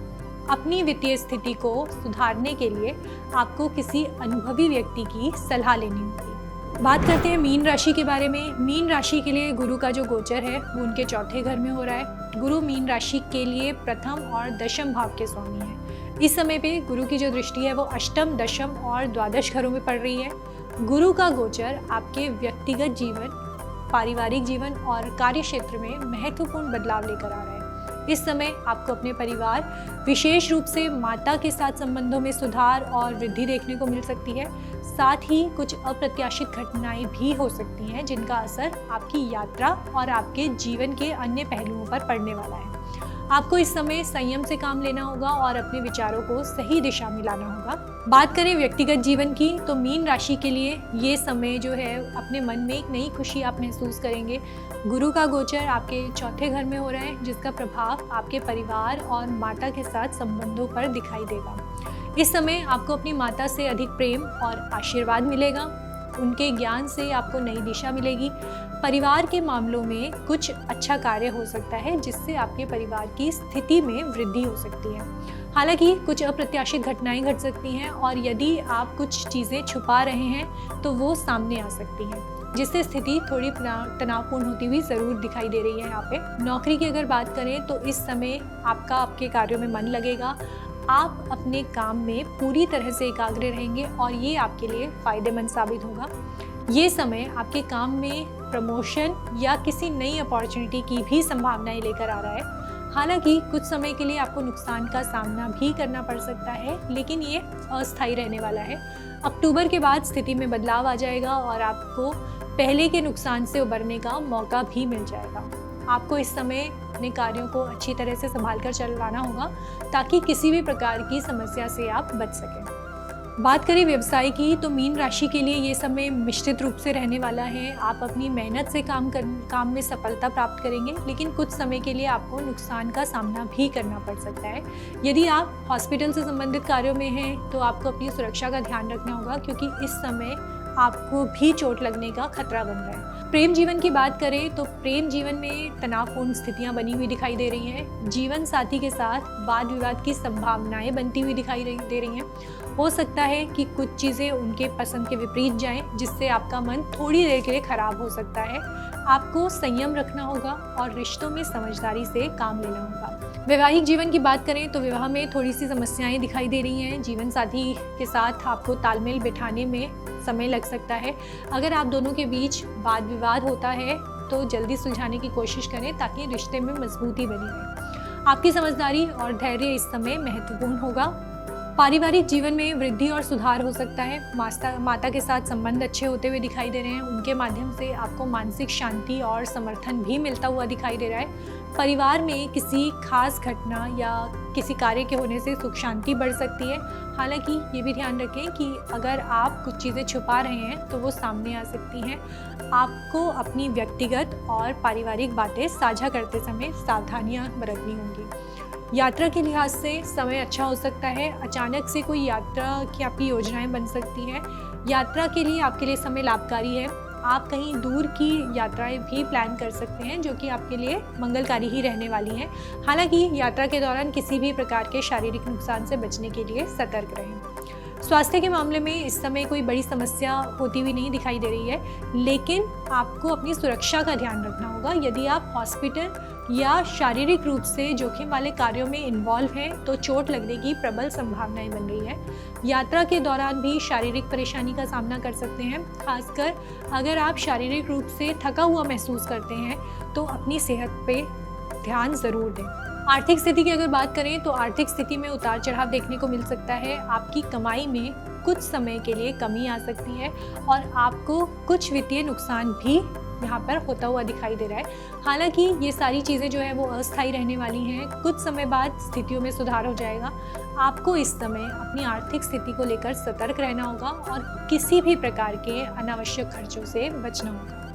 अपनी वित्तीय स्थिति को सुधारने के लिए आपको किसी अनुभवी व्यक्ति की सलाह लेनी होगी। बात करते हैं मीन राशि के बारे में। मीन राशि के लिए गुरु का जो गोचर है वो उनके चौथे घर में हो रहा है। गुरु मीन राशि के लिए प्रथम और दशम भाव के स्वामी है। इस समय पे गुरु की जो दृष्टि है वो अष्टम, दशम और द्वादश घरों में पड़ रही है। गुरु का गोचर आपके व्यक्तिगत जीवन, पारिवारिक जीवन और कार्य क्षेत्र में महत्वपूर्ण बदलाव लेकर आ रहा है। इस समय आपको अपने परिवार, विशेष रूप से माता के साथ संबंधों में सुधार और वृद्धि देखने को मिल सकती है। साथ ही कुछ अप्रत्याशित घटनाएं भी हो सकती हैं जिनका असर आपकी यात्रा और आपके जीवन के अन्य पहलुओं पर पड़ने वाला है। आपको इस समय संयम से काम लेना होगा और अपने विचारों को सही दिशा में लाना होगा। बात करें व्यक्तिगत जीवन की तो मीन राशि के लिए ये समय जो है अपने मन में एक नई खुशी आप महसूस करेंगे। गुरु का गोचर आपके चौथे घर में हो रहा है, जिसका प्रभाव आपके परिवार और माता के साथ संबंधों पर दिखाई देगा। इस समय आपको अपनी माता से अधिक प्रेम और आशीर्वाद मिलेगा। उनके ज्ञान से आपको नई दिशा मिलेगी। परिवार के मामलों में कुछ अच्छा कार्य हो सकता है जिससे आपके परिवार की स्थिति में वृद्धि हो सकती है। हालांकि कुछ अप्रत्याशित घटनाएं घट सकती हैं और यदि आप कुछ चीज़ें छुपा रहे हैं तो वो सामने आ सकती हैं, जिससे स्थिति थोड़ी तनावपूर्ण होती हुई ज़रूर दिखाई दे रही है। यहाँ पे नौकरी की अगर बात करें तो इस समय आपका आपके कार्यों में मन लगेगा। आप अपने काम में पूरी तरह से एकाग्र रहेंगे और ये आपके लिए फ़ायदेमंद साबित होगा। ये समय आपके काम में प्रमोशन या किसी नई अपॉर्चुनिटी की भी संभावनाएं लेकर आ रहा है। हालांकि कुछ समय के लिए आपको नुकसान का सामना भी करना पड़ सकता है, लेकिन ये अस्थायी रहने वाला है। अक्टूबर के बाद स्थिति में बदलाव आ जाएगा और आपको पहले के नुकसान से उबरने का मौका भी मिल जाएगा। आपको इस समय अपने कार्यों को अच्छी तरह से संभाल कर चलाना होगा ताकि किसी भी प्रकार की समस्या से आप बच सकें। बात करें व्यवसाय की तो मीन राशि के लिए ये समय मिश्रित रूप से रहने वाला है। आप अपनी मेहनत से काम में सफलता प्राप्त करेंगे, लेकिन कुछ समय के लिए आपको नुकसान का सामना भी करना पड़ सकता है। यदि आप हॉस्पिटल से संबंधित कार्यों में हैं तो आपको अपनी सुरक्षा का ध्यान रखना होगा, क्योंकि इस समय आपको भी चोट लगने का खतरा बन रहा है। प्रेम जीवन की बात करें तो प्रेम जीवन में तनावपूर्ण स्थितियां बनी हुई दिखाई दे रही हैं। जीवन साथी के साथ वाद विवाद की संभावनाएं बनती हुई दिखाई दे रही हैं। हो सकता है कि कुछ चीज़ें उनके पसंद के विपरीत जाएं, जिससे आपका मन थोड़ी देर के लिए खराब हो सकता है। आपको संयम रखना होगा और रिश्तों में समझदारी से काम लेना होगा। वैवाहिक जीवन की बात करें तो विवाह में थोड़ी सी समस्याएं दिखाई दे रही हैं। जीवन साथी के साथ आपको तालमेल बिठाने में समय लग सकता है। अगर आप दोनों के बीच वाद विवाद होता है तो जल्दी सुलझाने की कोशिश करें ताकि रिश्ते में मजबूती बनी रहे। आपकी समझदारी और धैर्य इस समय महत्वपूर्ण होगा। पारिवारिक जीवन में वृद्धि और सुधार हो सकता है। माता के साथ संबंध अच्छे होते हुए दिखाई दे रहे हैं। उनके माध्यम से आपको मानसिक शांति और समर्थन भी मिलता हुआ दिखाई दे रहा है। परिवार में किसी खास घटना या किसी कार्य के होने से सुख शांति बढ़ सकती है। हालांकि ये भी ध्यान रखें कि अगर आप कुछ चीज़ें छुपा रहे हैं तो वो सामने आ सकती हैं। आपको अपनी व्यक्तिगत और पारिवारिक बातें साझा करते समय सावधानियां बरतनी होंगी। यात्रा के लिहाज से समय अच्छा हो सकता है। अचानक से कोई यात्रा की आपकी योजनाएं बन सकती हैं। यात्रा के लिए आपके लिए समय लाभकारी है। आप कहीं दूर की यात्राएं भी प्लान कर सकते हैं जो कि आपके लिए मंगलकारी ही रहने वाली हैं। हालांकि यात्रा के दौरान किसी भी प्रकार के शारीरिक नुकसान से बचने के लिए सतर्क रहें। स्वास्थ्य के मामले में इस समय कोई बड़ी समस्या होती हुई नहीं दिखाई दे रही है, लेकिन आपको अपनी सुरक्षा का ध्यान रखना होगा। यदि आप हॉस्पिटल या शारीरिक रूप से जोखिम वाले कार्यों में इन्वॉल्व हैं तो चोट लगने की प्रबल संभावनाएं बन रही है। यात्रा के दौरान भी शारीरिक परेशानी का सामना कर सकते हैं, खासकर अगर आप शारीरिक रूप से थका हुआ महसूस करते हैं तो अपनी सेहत पे ध्यान ज़रूर दें। आर्थिक स्थिति की अगर बात करें तो आर्थिक स्थिति में उतार चढ़ाव देखने को मिल सकता है। आपकी कमाई में कुछ समय के लिए कमी आ सकती है और आपको कुछ वित्तीय नुकसान भी यहाँ पर होता हुआ दिखाई दे रहा है। हालांकि ये सारी चीज़ें जो है वो अस्थायी रहने वाली हैं, कुछ समय बाद स्थितियों में सुधार हो जाएगा। आपको इस समय अपनी आर्थिक स्थिति को लेकर सतर्क रहना होगा और किसी भी प्रकार के अनावश्यक खर्चों से बचना होगा।